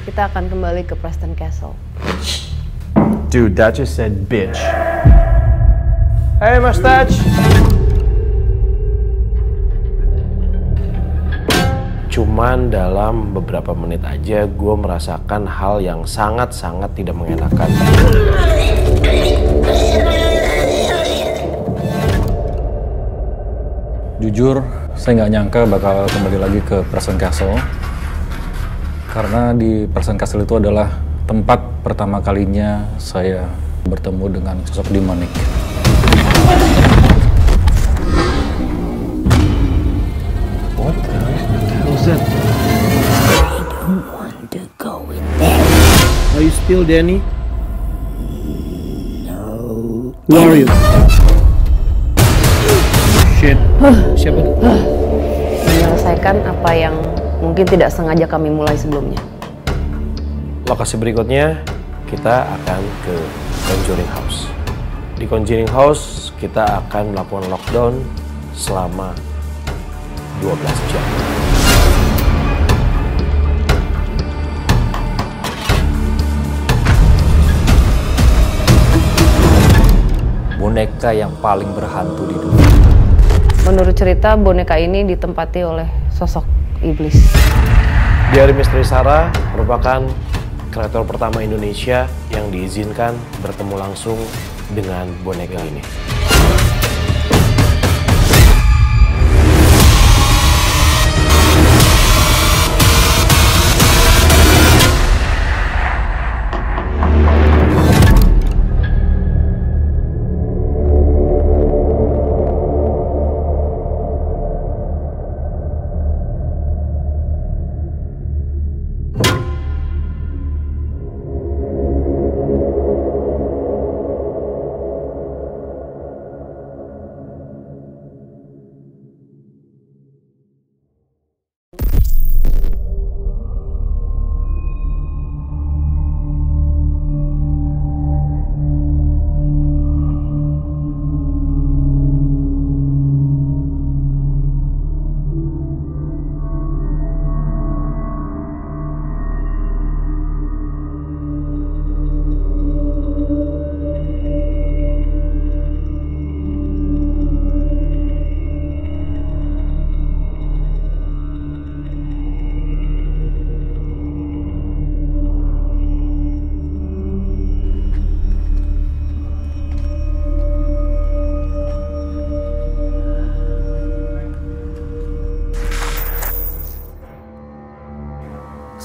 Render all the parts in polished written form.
kita akan kembali ke Preston Castle. Dude, that just said bitch. Hey, mustache. Cuman dalam beberapa menit aja gue merasakan hal yang sangat-sangat tidak mengenakan. Jujur, saya nggak nyangka bakal kembali lagi ke Preston Castle. Karena di Preston Castle itu adalah tempat pertama kalinya saya bertemu dengan sosok demonik. What the hell is that? I don't want to go in there. Are you still Danny? No. Who are you? Shit. Siapa tuh? Menyelesaikan apa yang mungkin tidak sengaja kami mulai sebelumnya. Lokasi berikutnya kita akan ke Conjuring House. Di Conjuring House kita akan melakukan lockdown selama 12 jam. Boneka yang paling berhantu di dunia. Menurut cerita, boneka ini ditempati oleh sosok iblis. Diari Misteri Sarah merupakan kreator pertama Indonesia yang diizinkan bertemu langsung dengan boneka ini.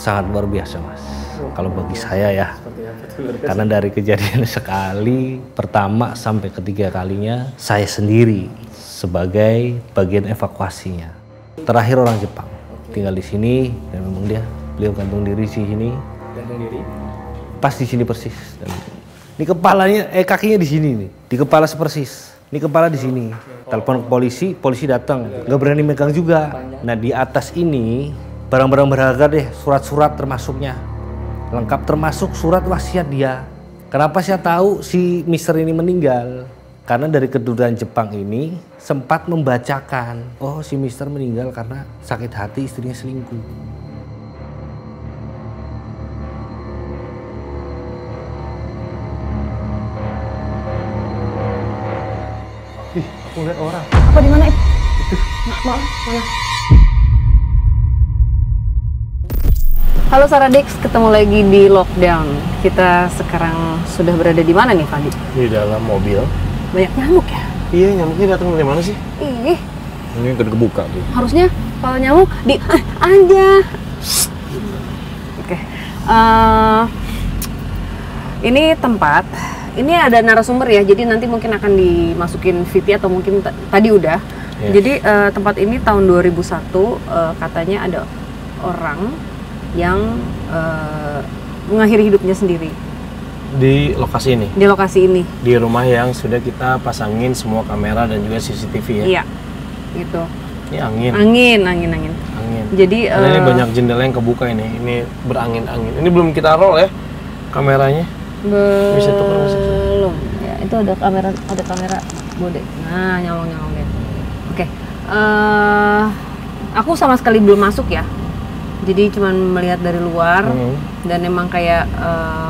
Sangat luar biasa, Mas. Kalau bagi saya ya, karena dari kejadian sekali, pertama sampai ketiga kalinya, saya sendiri sebagai bagian evakuasinya. Terakhir orang Jepang, tinggal di sini, dan memang beliau gantung diri di sini. Gantung diri? Pas di sini persis. Dan ini kepalanya, kakinya di sini nih, di kepala sepersis. Ini kepala di sini. Telepon ke polisi, polisi datang, nggak berani megang juga. Nah di atas ini barang-barang berharga deh, surat-surat termasuknya. Lengkap termasuk surat wasiat dia. Kenapa saya tahu si Mister ini meninggal? Karena dari kedudukan Jepang ini sempat membacakan, oh si Mister meninggal karena sakit hati istrinya selingkuh. Ih, aku lihat orang. Apa di mana? Itu. Maaf, mana? Halo Saradix, ketemu lagi di Lockdown. Kita sekarang sudah berada di mana nih, Fadi? Di dalam mobil. Banyak nyamuk ya? Iya, nyamuknya datang dari mana sih? Ih, Ini udah kebuka tuh. harusnya kalau nyamuk di aja. Oke. Ini tempat, ini ada narasumber ya, jadi nanti mungkin akan dimasukin VT atau mungkin tadi udah. Yeah. Jadi tempat ini tahun 2001 katanya ada orang yang mengakhiri hidupnya sendiri. Di lokasi ini? Di lokasi ini. Di rumah yang sudah kita pasangin semua kamera dan juga CCTV ya? Iya, gitu. Ini angin? Angin. Angin. Jadi karena ini banyak jendela yang kebuka ini berangin-angin. Ini belum kita roll ya kameranya? Bisa tukar masuk. Belum. Ya, itu ada kamera bode. Nah, nyolong-nyolong deh. Oke. Aku sama sekali belum masuk ya. Jadi cuman melihat dari luar dan memang kayak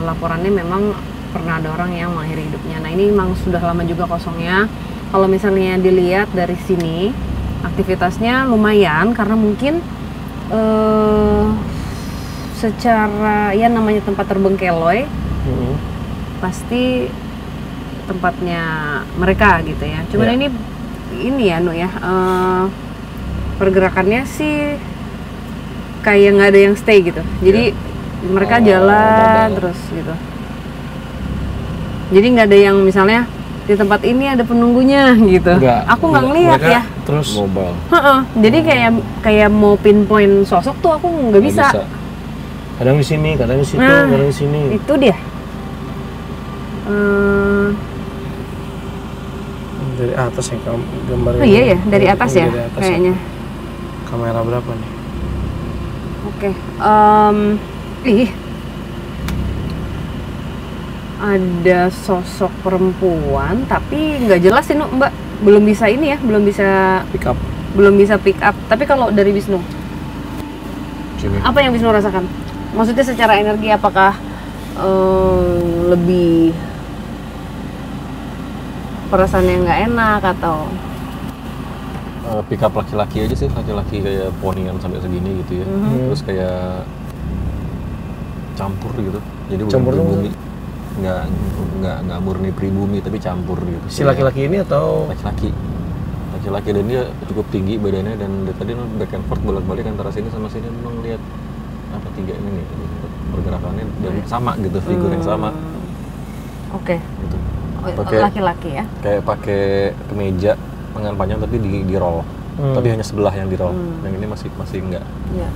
laporannya memang pernah ada orang yang mengakhiri hidupnya. Nah ini memang sudah lama juga kosongnya. Kalau misalnya dilihat dari sini aktivitasnya lumayan karena mungkin secara ya namanya tempat terbengkeloi pasti tempatnya mereka gitu ya. Cuman ini ya Nu ya pergerakannya sih kayak nggak ada yang stay gitu. Jadi mereka jalan terus gitu. Jadi nggak ada yang misalnya di tempat ini ada penunggunya gitu. Aku nggak ngeliat ya. Terus mobile. Jadi kayak mau pinpoint sosok tuh aku nggak bisa. Kadang di sini, kadang di situ, kadang di sini. Itu dia. Dari atas ya gambarnya. Oh iya ya, dari atas ya kayaknya. Kamera berapa nih? Oke. Ada sosok perempuan tapi nggak jelas sih Mbak, belum bisa ini ya, belum bisa pick up. Tapi kalau dari Wisnu apa yang Wisnu rasakan? Maksudnya secara energi apakah lebih perasaan yang nggak enak atau pick up laki-laki aja sih, laki-laki kayak ponian sampai segini gitu ya. Terus kayak campur gitu, jadi bukan pribumi, nggak murni pribumi tapi campur gitu. Si laki-laki ini atau laki-laki dan dia cukup tinggi badannya, dan dia tadi back and forth bolak-balik antara sini sama sini, memang lihat apa tiga ini nih pergerakannya dan sama gitu, figur yang sama. Oke. Gitu. Laki-laki ya? Kayak pakai kemeja lengan panjang tapi di roll, tapi hanya sebelah yang di roll, yang ini masih enggak. Iya.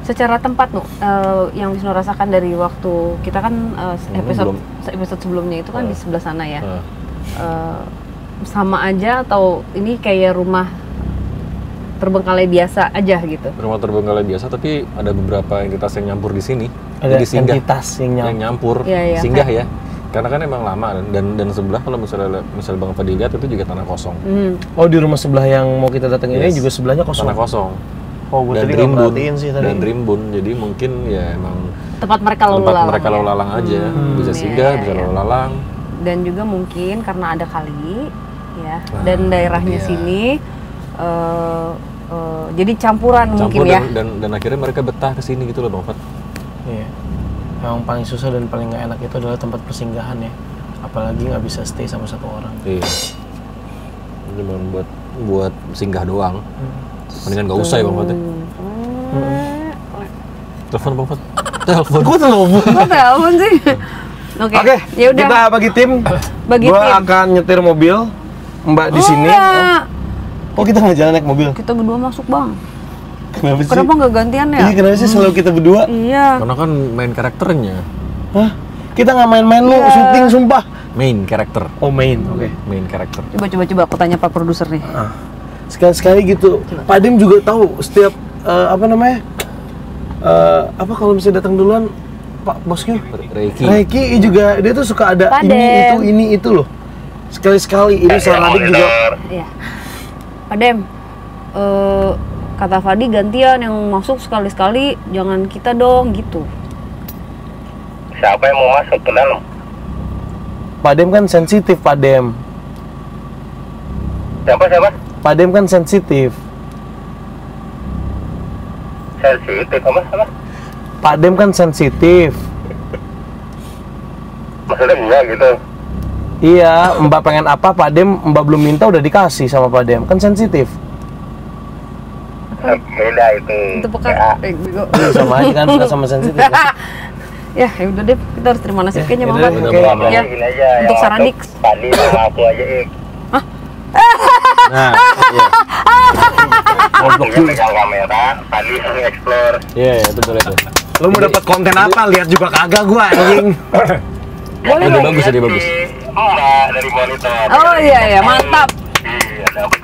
Secara tempat yang Wisnu rasakan dari waktu kita kan episode sebelumnya itu kan di sebelah sana ya. Sama aja atau ini kayak rumah terbengkalai biasa aja gitu? Rumah terbengkalai biasa, tapi ada beberapa entitas yang nyampur di sini. Ada entitas yang nyampur. Ya, singgah ya. Karena kan emang lama dan sebelah kalau misalnya Bang Fadi lihat itu juga tanah kosong. Oh, di rumah sebelah yang mau kita datengin ini juga sebelahnya kosong. Tanah kosong. Oh, gue tadi nggak perhatiin sih tadi. Dan rimbun, jadi mungkin ya emang tempat mereka lalu lalang aja, bisa singgah, bisa lalu lalang. Dan juga mungkin karena ada kali ya, dan daerahnya sini jadi campuran mungkin ya. Dan akhirnya mereka betah ke sini gitu loh Bang Fat. Iya. Yang paling susah dan paling nggak enak itu adalah tempat persinggahan ya. Apalagi nggak bisa stay sama satu orang. Iya. Cuma buat singgah doang. Mendingan nggak usah ya Bang Fat. Telepon Bang Fat. Telepon. Gue telepon sih. Oke. Ya udah. Kita bagi tim. Gue akan nyetir mobil. Mbak di sini. Oh, kita nggak jalan naik mobil? Kita berdua masuk Bang. Kenapa sih? Kenapa nggak gantian ya? Iya, kenapa sih selalu kita berdua? Iya. Karena kan main karakternya. Hah? Kita nggak main-main lu, syuting sumpah. Main karakter. Oh, main. Oke. Main karakter. Coba aku tanya Pak produser nih. Sekali-sekali gitu. Pak Dim juga tahu setiap apa namanya? Apa kalau misalnya datang duluan Pak Bosnya? Reiki juga dia tuh suka ada ini itu loh. Sekali-sekali ini Saradik juga. Iya. Pak Dem, kata Fadi gantian yang masuk sekali-sekali, jangan kita dong gitu. Siapa yang mau masuk ke dalam? Pak Dem kan sensitif, Pak Dem. Siapa? Pak Dem kan sensitif. Sensitif apa? Pak Dem kan sensitif. Maksudnya enggak gitu? Iya, Mbak pengen apa, Pak Dem, Mbak belum minta udah dikasih sama Pak Dem, kan sensitif. Beda itu. Itu peka. Sama aja kan, suka sama sensitif. Ya udah deh, kita harus terima nasib kayaknya Bang. Ya. Untuk Saradik. Tadi sama aku aja, Hah? Nah, iya. Dia pegang kamera, tadi nge-explore. Iya, betul itu. Lu mau dapat konten apa? Lihat juga kagak gua anjing. Boleh dong. Bagus. Mbak dari monitor. Oh iya, mantap. Iya, dapet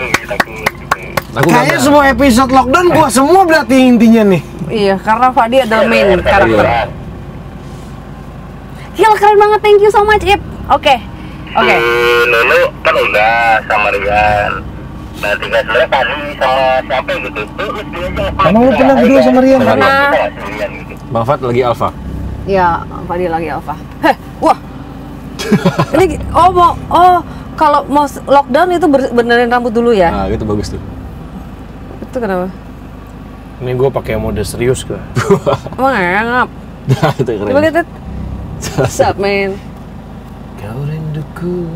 Aku kayaknya semua episode lockdown gua semua berarti intinya nih. Iya, karena Fadi adalah main karakter. Gila, keren banget, thank you so much Ip. Oke. Lulu kan udah sama Rian. Nah, tiga sebenarnya Fadli sama siapa gitu. Terus dia aja. Emang lu pernah berdua sama Rian? Pernah. Gitu. Bang Fat lagi alfa. Ya, Fadli lagi alfa. Heh, wah. Ini kalau mau lockdown itu benerin rambut dulu ya? Nah, itu bagus tuh. Itu kenapa? Ini gue pakai mode serius gue. Emang ngap? Nah, itu keren. Coba lihat, Sup, man. Kau rinduku.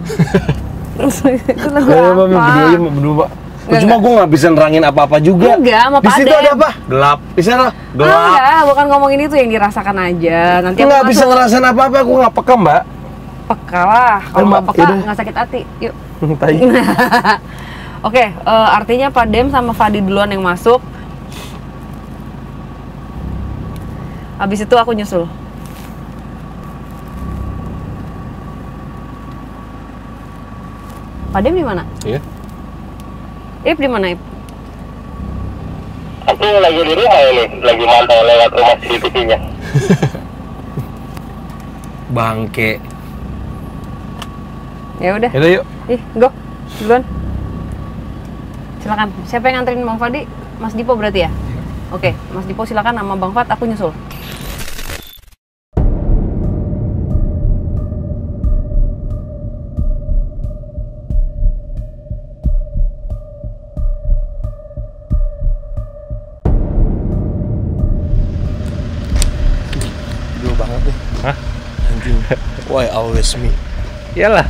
Itu lagu Ya, apa? berdua aja berdua, Pak. Enggak, Cuma gue nggak bisa nerangin apa-apa juga. Enggak, sama Di Pak situ Adem. ada apa? Gelap. Di sana gelap. Enggak, bukan ngomongin itu yang dirasakan aja. Nanti Aku aku nggak bisa masuk. ngerasain apa-apa. Aku nggak peka, Mbak. Peka lah. Kalau Mbak, nggak peka yaudah. nggak sakit hati. Yuk. Tai. Oke, artinya Pak Dem sama Fadi duluan yang masuk. Habis itu aku nyusul. Pak Dem di mana? Iya. Ip di mana, Ip? Aku lagi di rumah ini, lagi mantau lewat rumah CCTV-nya. Bangke. Ya udah. Yaudah yuk. Ih, go. Duluan. Silakan. Siapa yang nganterin Bang Fadi? Mas Dipo berarti ya? Oke, Mas Dipo silakan sama Bang Fat, aku nyusul. Dulu banget deh. Hah? Anjing. Why always me? Iyalah.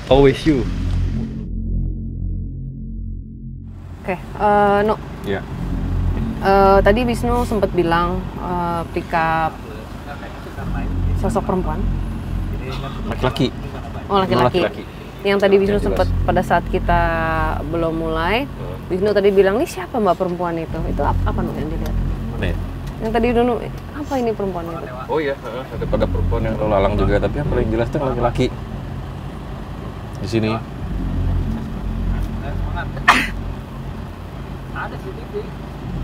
Always you. Oke, No. Iya. Tadi Wisnu sempat bilang pick up sosok perempuan. Laki-laki. Oh, laki-laki. Yang tadi Wisnu sempat pada saat kita belum mulai, Wisnu tadi bilang, "Nih siapa Mbak perempuan itu?" Itu apa Nu yang dilihat? Mana ya? Yang tadi dulu apa ini perempuan itu? Oh iya, ada pada perempuan yang lalu lalang juga, tapi yang paling jelas tuh laki-laki. Di sini.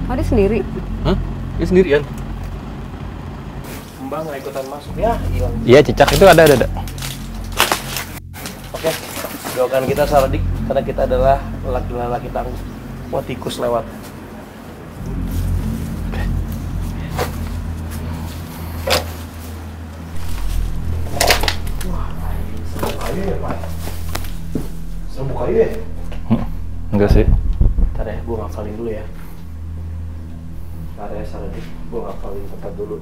Oh, dia sendiri. Hah? Dia sendirian? Mbak nggak ikutan masuk ya? Hilang. Iya, cicak itu ada. Oke. Doakan kita Sardik karena kita adalah laki-laki tangguh. Wah, tikus lewat. Kayu ya, Pak? Serbuk kayu ya? Enggak sih. Ntar ya, gue ngafalin dulu ya. Ntar ya, Sardik. Gue ngafalin tempat dulu.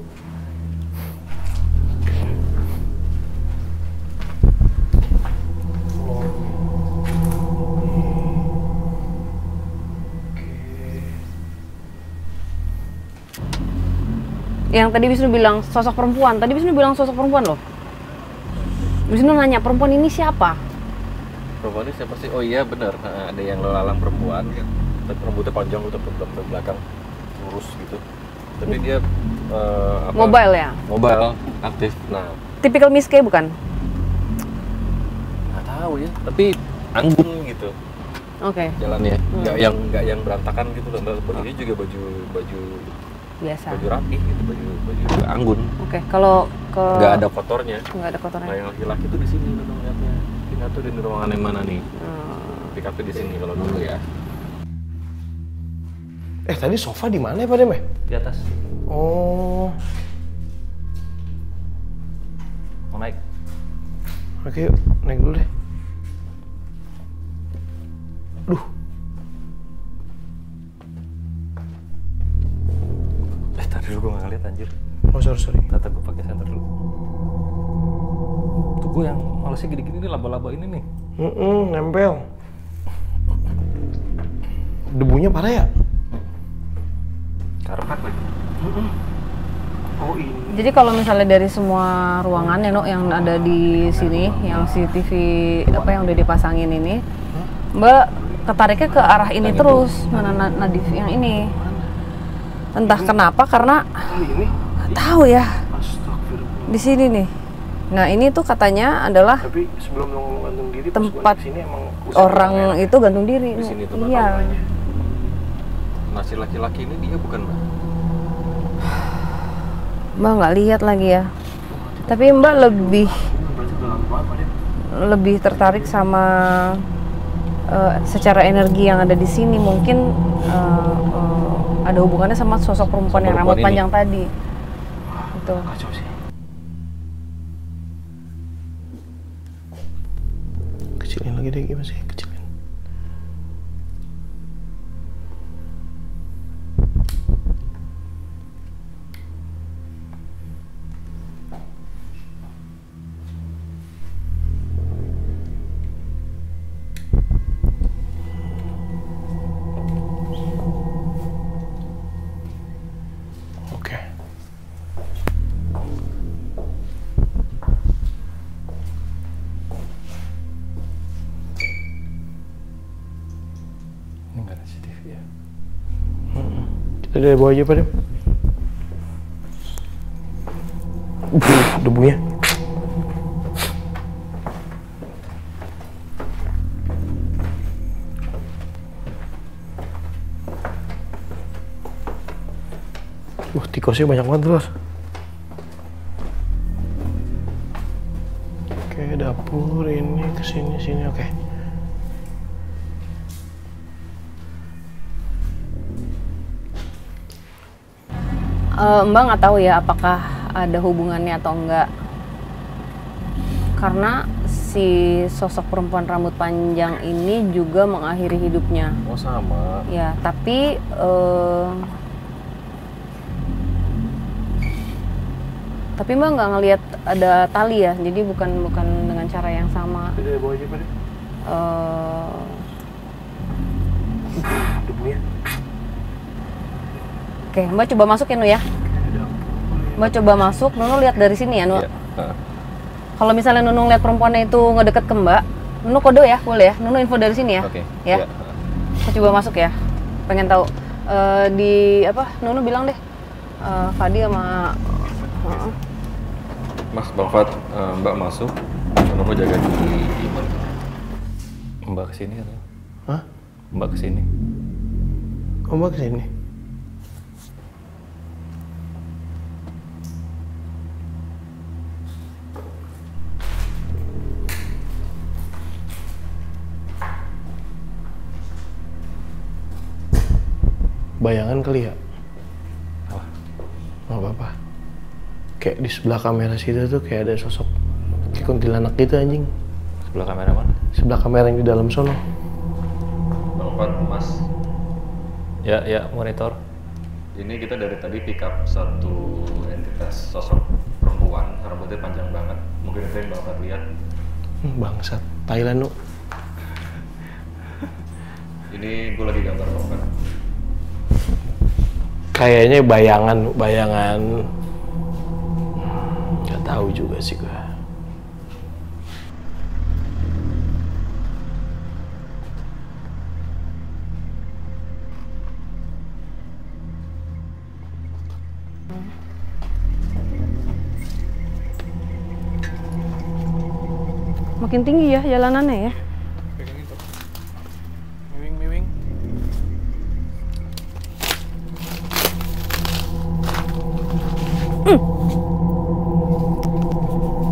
Yang tadi Wisnu bilang sosok perempuan. Tadi Wisnu bilang sosok perempuan loh. Wisnu nanya perempuan ini siapa? Perempuan ini siapa sih? Oh iya benar, ada yang lalang perempuan, tapi rambutnya panjang gitu ke belakang, lurus gitu. Tapi dia Mobile ya? Mobile, aktif. Nah, Tipikal Miske bukan? nggak tahu ya. Tapi anggun gitu Oke, jalannya, nggak yang berantakan gitu loh. Bajunya juga baju biasa. rapi gitu, baju anggun. Oke, kalau ke Nggak ada kotornya. nggak ada Nah kotorannya. yang laki-laki tuh di sini udah ngeliatnya. Kita tuh di ruangan yang mana nih? Pick up di sini kalau dulu ya. Tadi sofa di mana ya, Pak Dem? Di atas. Oh, Mau naik. oke yuk, naik dulu deh. Duh, Tadi dulu gue nggak ngeliat anjir. oh sorry. Tata gue pakai senter dulu. Tuh gue yang malesnya gini-gini nih, laba-laba ini nih. Nempel. Debunya parah ya? Karpet lagi. Oh ini. Jadi kalau misalnya dari semua ruangan ya, No, yang ada di sini, yang CCTV apa yang udah dipasangin ini, Mbak ketariknya ke arah ini terus, mana Nadif yang ini. Entah kenapa, karena Ini. nggak tahu ya. Astagfirullah. Di sini nih. Nah, ini tuh katanya adalah Tapi sebelum lo ngomong gantung diri, pas Tempat gua naik sini emang orang itu gantung diri. Di sini tuh Iya. namanya. Nah si laki-laki ini dia bukan Mbak? Mbak nggak lihat lagi ya. Tapi Mbak lebih berarti udah lama banget, Pak Dem. tertarik sama secara energi yang ada di sini mungkin ada hubungannya sama sosok perempuan yang rambut panjang tadi. Itu. Kecilin lagi deh, gimana sih? Kecilin. Oke. Ini nggak ada CCTV ya? Kita dari bawah aja, Pak Dem. Debunya. Tikusnya banyak banget, Bos. Oke, dapur ini kesini sini, oke. Mbak nggak tahu ya apakah ada hubungannya atau enggak, karena si sosok perempuan rambut panjang ini juga mengakhiri hidupnya. Oh, sama. Ya, tapi Mbak nggak ngelihat ada tali ya, jadi bukan dengan cara yang sama. Dari bawah aja, Pak Dem. Debunya. Oke, Mbak coba masuk ya, Nu ya. Mbak coba masuk, Nunu lihat dari sini ya, Nu. Iya. Kalau misalnya Nunu lihat perempuannya itu ngedeket ke Mbak, Nunu kode ya, boleh ya? Nunu info dari sini ya. Oke. Ya. Iya. Saya coba masuk ya. Pengen tahu di apa? Nunu bilang deh. Fadi sama Mas, Bang Fat, Mbak masuk. Menunggu jaga di Mbak kesini atau? Hah? Mbak kesini. Oh, Mbak kesini. Bayangan kali ya? Apa? Nggak apa-apa. Kayak di sebelah kamera situ tuh kayak ada sosok kayak kuntilanak gitu, anjing. Sebelah kamera mana? Sebelah kamera yang di dalam sono. Bang Fat, Mas. Ya, monitor. Ini kita dari tadi pick up satu entitas sosok perempuan, rambutnya panjang banget. Mungkin itu yang Bang Fat lihat. Bangsat, Thailand, Nu. Ini gue lagi gambar Bang Fat. Kayaknya bayangan. Nggak tahu juga sih gua. makin tinggi ya jalanannya ya. Miwing.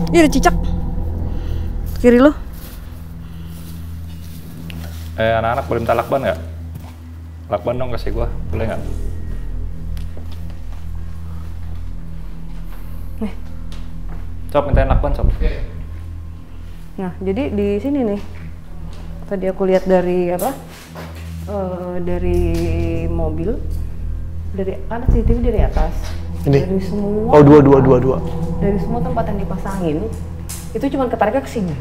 Ini ada cicak. Kiri lo. Anak-anak boleh minta lakban nggak? Lakban dong kasih gua, boleh nggak? Nih. Sob, mintain lakban, Sob. Nah, jadi di sini nih. Tadi aku lihat dari apa? Dari mobil. Dari kan CCTV dari atas. Ini. Dari semua. Oh, dua. Dari semua tempat yang dipasangin, itu cuma ketariknya ke sini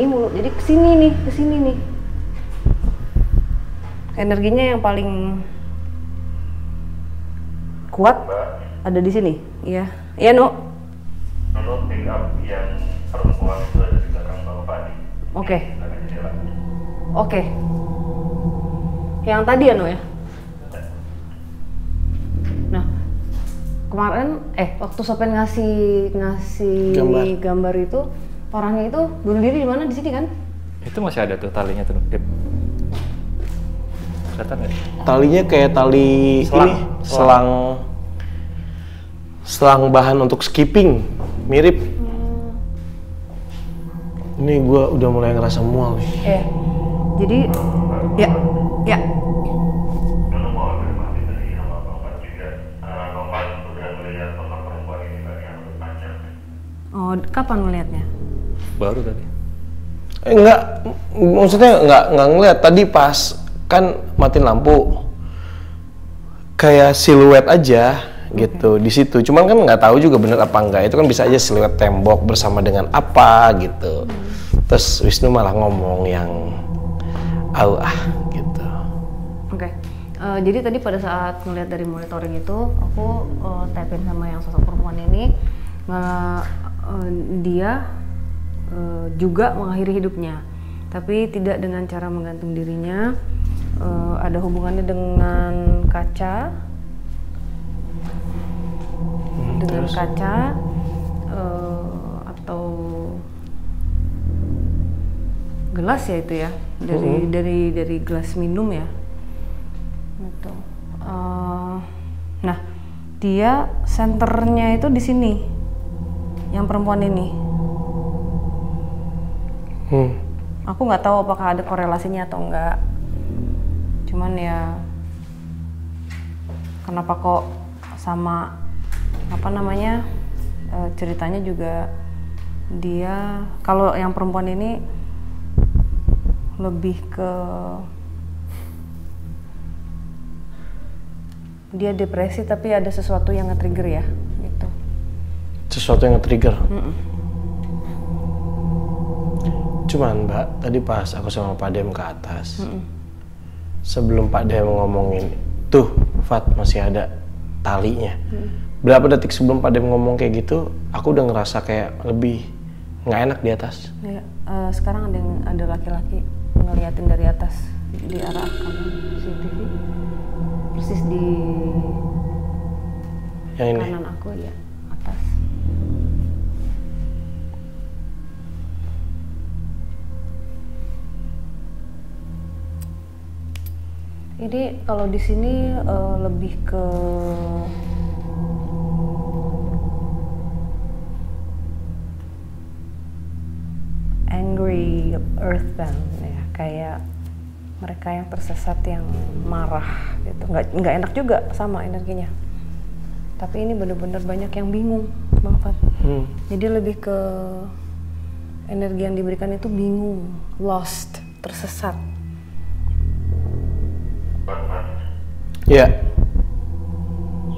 mulu, jadi ke sini nih. Energinya yang paling kuat ada di sini. Iya, Nu. Lalu pick up yang perempuan itu ada di belakang Bapak Fadi. Oke. Yang tadi ya, Nu ya. Nah, kemarin waktu Sopen ngasih gambar itu, orangnya itu bunuh diri di mana? Di sini kan? Itu masih ada tuh talinya tuh, Dip. Kelihatan nggak? Talinya kayak tali Selang. ini, selang bahan untuk skipping, mirip. Ini gua udah mulai ngerasa mual nih. Jadi ya, ya. Lalu mau konfirmasi tadi sama Bang Fat juga. Bang Fat sudah melihat sosok perempuan ini Mbak yang berpanjang. Oh, kapan ngelihatnya? Baru tadi. Enggak, maksudnya enggak ngeliat. Tadi pas kan matiin lampu, kayak siluet aja gitu di situ. Cuman kan nggak tahu juga bener apa enggak. Itu kan bisa aja siluet tembok bersama dengan apa gitu. Terus Wisnu malah ngomong yang gitu. Oke. Jadi tadi pada saat ngeliat dari monitoring itu, aku tapin sama yang sosok perempuan ini, dia juga mengakhiri hidupnya, tapi tidak dengan cara menggantung dirinya. Ada hubungannya dengan kaca, Terus? atau gelas ya itu ya, dari gelas minum ya. Gitu. Nah, dia senternya itu di sini, yang perempuan ini. Aku nggak tahu apakah ada korelasinya atau enggak. Cuman ya, kenapa kok sama apa namanya ceritanya juga dia, kalau yang perempuan ini lebih ke dia depresi tapi ada sesuatu yang nge-trigger ya gitu. Sesuatu yang nge-trigger. Cuman Mbak, tadi pas aku sama Pak Dem ke atas, sebelum Pak Dem ngomongin, tuh Fat masih ada talinya. Berapa detik sebelum Pak Dem ngomong kayak gitu, aku udah ngerasa kayak lebih nggak enak di atas. Ya, sekarang ada laki-laki ngeliatin dari atas di arah kanan CCTV, persis di Yang ini. kanan aku ya, atas. Ini kalau di sini lebih ke angry earthbound ya, kayak mereka yang tersesat, yang marah gitu. Nggak enak juga sama energinya. Tapi ini bener-bener banyak yang bingung, Bang Fat. Jadi lebih ke energi yang diberikan itu bingung, lost, tersesat. Iya.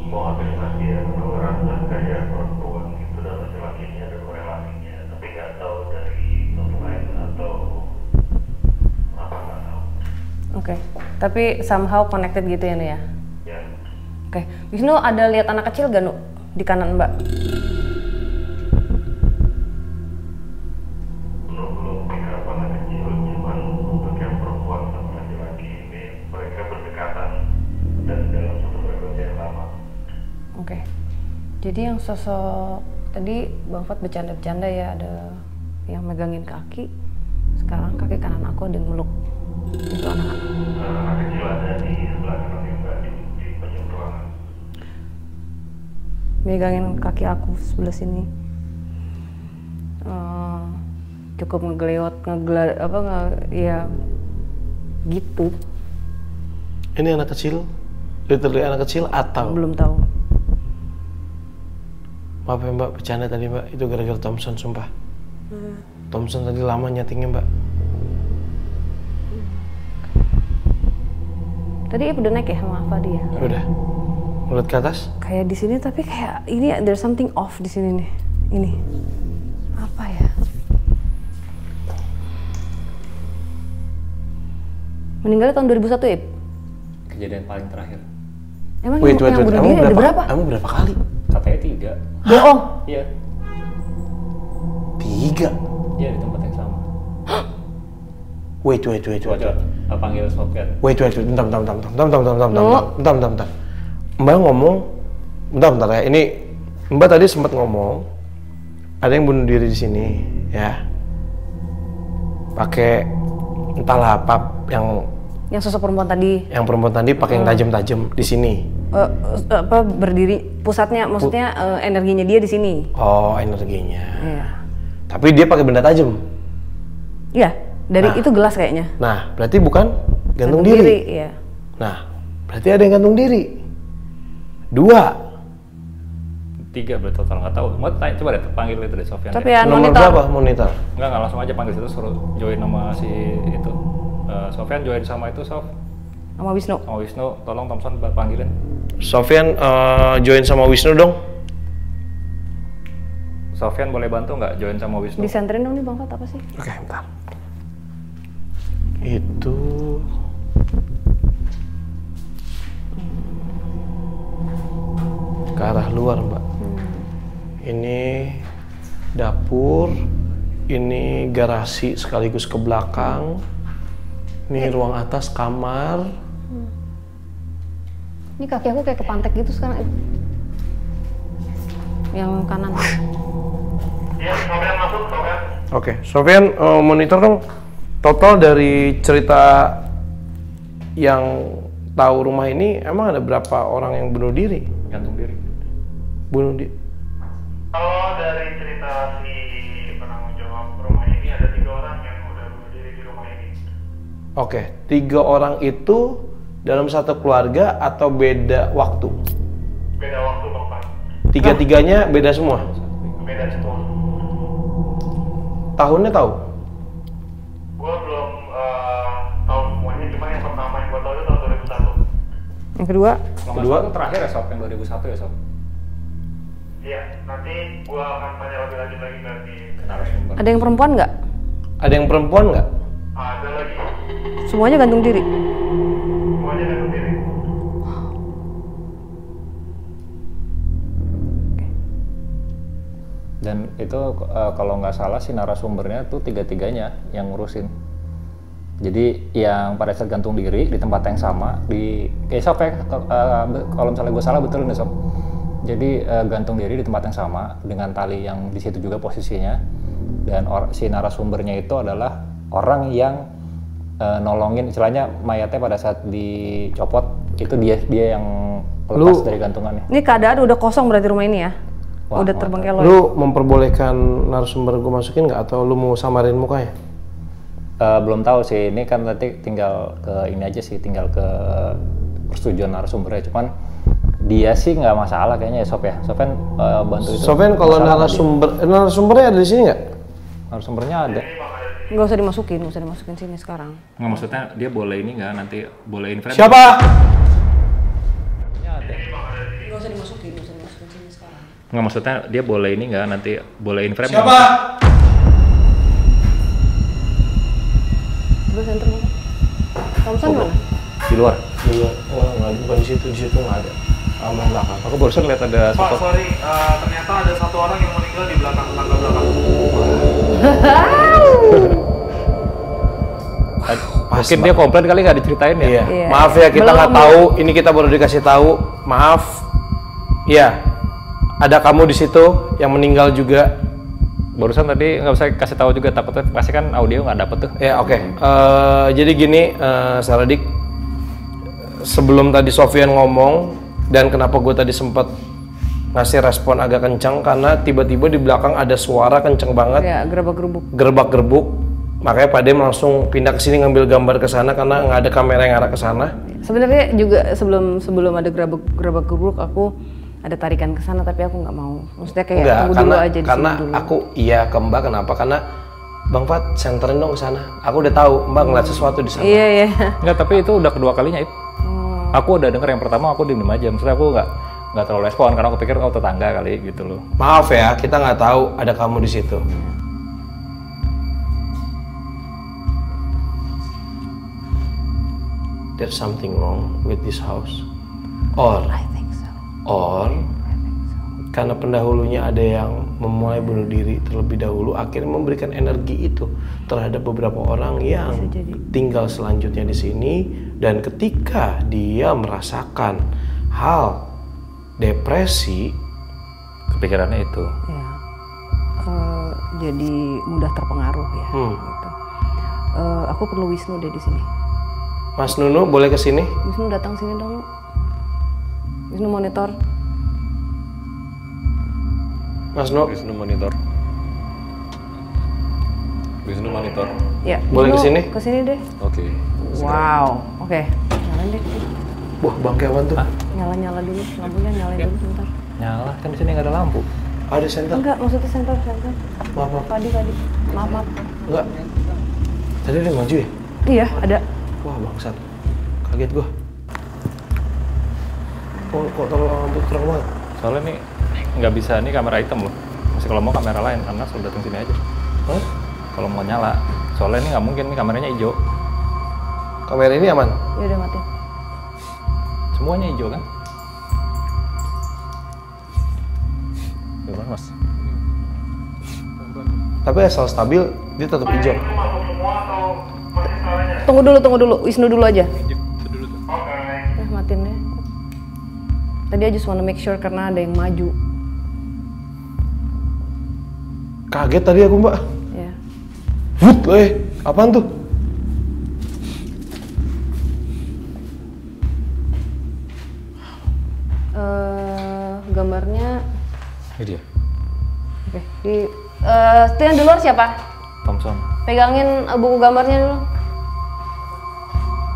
Mau afirmasi ya, kalau rasa kayak perempuan itu dan laki-lakinya ada korelasinya, tapi nggak tahu dari sosok lain atau apa, nggak tahu. Oke. Tapi somehow connected gitu ya, Nu ya? Ya, Oke. Wisnu ada lihat anak kecil gak, Nu? Di kanan Mbak? belum pick up anak kecil, cuman untuk yang perempuan sama laki-laki ini mereka berdekatan dan dalam satu frekuensi yang sama. Oke. Jadi yang sosok tadi Bang Fat bercanda-bercanda ya, ada yang megangin kaki. Sekarang kaki kanan aku ada yang meluk. Itu anak-anak. Anak kecil ada di sebelah kanan Mbak, di penjuru ruangan. Megangin kaki aku sebelah sini. Cukup ngegeleot, ya gitu. Ini anak kecil, literally anak kecil atau? Belum tahu. Maaf ya Mbak, bercanda tadi Mbak, itu gara-gara Thompson sumpah. Thompson tadi lama nyetingnya Mbak. Tadi udah naik ya sama Fadi ya? Udah, mulut ke atas. Kayak di sini tapi kayak ini there's something off di sini nih. Ini apa ya? Meninggalnya tahun 2001 ya? Kejadian paling terakhir. Emang yang bunuh diri ada berapa? Kamu berapa kali? Katanya 3. Bohong. Iya. 3? Iya, di tempat yang sama. Wait. Coba panggil sopir. Wait, bentar. Mbak ngomong, bentar ya. Ini Mbak tadi sempat ngomong ada yang bunuh diri di sini, ya. Pakai entahlah apa yang sosok perempuan tadi. Yang perempuan tadi pakai yang tajam-tajam di sini. Berdiri pusatnya, maksudnya energinya dia di sini. Oh, energinya. Iya. Tapi dia pakai benda tajam. Iya. Dari itu gelas kayaknya. Nah, berarti bukan gantung diri. Iya. Nah, berarti ada yang gantung diri. 2. 3 berarti total, nggak tahu. Mau tanya, coba deh panggil itu deh Sofyan. Tapi ya Nomor monitor. berapa monitor? Enggak langsung aja panggil situ, suruh join sama si itu. Sofyan join sama itu Sof. Sama Wisnu. Sama Wisnu, tolong Thompson panggilin. Sofyan join sama Wisnu dong. Sofyan boleh bantu nggak join sama Wisnu? Disenterin dong nih Bang Fat, apa sih? Oke, bentar. Itu ke arah luar, Mbak. Ini dapur, ini garasi sekaligus ke belakang. Ini ruang atas kamar. Ini kaki aku kayak kepantek gitu sekarang. Yang kanan. Iya, Sofyan masuk, Sofyan. Oke, Sofyan monitor dong total dari cerita yang tahu rumah ini, emang ada berapa orang yang bunuh diri? Gantung diri. Bunuh diri. Kalau dari cerita si penanggung jawab rumah ini ada 3 orang yang udah bunuh diri di rumah ini. Oke, 3 orang itu dalam satu keluarga atau beda waktu? Beda waktu Bang Fat. 3-tiganya beda semua? Beda semua. Tahunnya tahu? Gua belum tahu semuanya, cuma yang pertama yang gua tahu itu tahun 2001. Yang kedua, Kedua itu terakhir ya Sof, yang 2001 ya Sof. Iya, nanti gua akan tanya lebih lanjut lagi dari Narasumber. ada yang perempuan nggak? Ada yang perempuan nggak? ada lagi. Semuanya gantung diri. Semuanya gantung diri. Dan itu kalau nggak salah sih narasumbernya tuh 3-tiganya yang ngurusin. Jadi yang pada saat gantung diri di tempat yang sama di Sof ya, kalau misalnya gue salah betul nih Sof. Jadi gantung diri di tempat yang sama dengan tali yang di situ juga posisinya, dan si narasumbernya itu adalah orang yang nolongin, istilahnya mayatnya pada saat dicopot itu dia yang lepas dari gantungannya. Ini keadaan udah kosong berarti rumah ini ya? Wah, udah terbengkelai. Lu memperbolehkan narasumber gue masukin nggak atau lu mau samarin mukanya? Belum tahu sih, ini kan nanti tinggal ke ini aja sih, tinggal ke persetujuan narasumbernya. Cuman dia sih nggak masalah kayaknya ya Sof ya. Sofyan bantu itu. Sofyan kalau narasumbernya ada di sini nggak? Narasumbernya ada. Nggak usah dimasukin sini sekarang. Nggak, maksudnya dia boleh ini nggak nanti boleh invite? Siapa? Nggak usah dimasukin sini sekarang. Nggak, maksudnya dia boleh ini nggak nanti boleh invite? Siapa? Coba center mana? Thompson mana? Di luar. Iya, nggak, bukan di situ nggak ada. Aman belakang. Aku barusan lihat ada Pak, sosok. sorry, ternyata ada 1 orang yang meninggal di belakang tangga belakang. Mungkin dia komplain kali nggak diceritain ya. Iya. Iya. Maaf ya, kita Belum. nggak tahu. Ini kita baru dikasih tahu. Maaf. Iya. Ada kamu di situ yang meninggal juga. Barusan tadi nggak bisa kasih tahu juga, takutnya pasti kan audio nggak dapet tuh. Ya, oke. Jadi gini, Saradik. Sebelum tadi Sofyan ngomong dan kenapa gue tadi sempat ngasih respon agak kencang karena tiba-tiba di belakang ada suara kenceng banget. Ya, gerabak-gerubuk. Gerbak-gerbuk. Makanya Pak Dem langsung pindah ke sini ngambil gambar ke sana karena nggak ada kamera yang arah ke sana. Sebenarnya juga sebelum ada gerabak-gerubuk aku ada tarikan ke sana, tapi aku nggak mau. Maksudnya kayak Enggak, tunggu dulu aja di karena sini dulu. aku iya ke Mbak, kenapa? Karena Bang Fat senterin dong ke sana. Aku udah tahu Mbak ngeliat sesuatu di sana. Iya, iya. Nggak, tapi itu udah kedua kalinya itu. Aku udah denger yang pertama, aku diem aja. Maksudnya aku nggak terlalu respon karena aku pikir kau tetangga kali gitu loh. Maaf ya, kita nggak tahu ada kamu di situ. There's something wrong with this house. I think so. Or karena pendahulunya ada yang memulai bunuh diri terlebih dahulu, akhirnya memberikan energi itu terhadap beberapa orang yang tinggal selanjutnya di sini, dan ketika dia merasakan hal depresi, Kepikirannya itu. Ya. Jadi mudah terpengaruh ya. Gitu. Aku perlu Wisnu deh di sini. Mas Nunu boleh ke sini? Wisnu datang sini dong. Wisnu monitor. Mas Nu, Wisnu monitor. Wisnu monitor. Ya. Boleh Wisnu, kesini? Kesini deh. Oke. Wow. Oke. Nyalain deh. Wah, bangke apaan tuh? Nyala dulu lampunya, nyalain dulu sebentar. Nyala, kan di sini nggak ada lampu. Ada senter? Enggak, maksudnya senter. Maaf. Tadi. Maaf. Enggak. Tadi ada yang maju ya? Iya, ada. Wah, bangsat. Kaget gua. Kok terlalu lampu terang banget? Soalnya nih nggak bisa, nih kamera hitam loh. Masih kalau mau kamera lain, karena sudah datang sini aja. Hah? Kalau mau nyala. Soalnya ini nggak mungkin, nih kameranya hijau. Kamera ini aman? Ya udah mati. Semuanya hijau kan? Gimana mas? Tapi asal stabil, dia tetap hijau. Tunggu dulu. Wisnu dulu aja. Matiin deh. Tadi I just wanna make sure karena ada yang maju. Kaget tadi aku, Mbak. Ya. Wut, apaan tuh? Gambarnya. Ini dia. Oke. Itu yang di luar siapa? Thompson. Pegangin buku gambarnya dulu.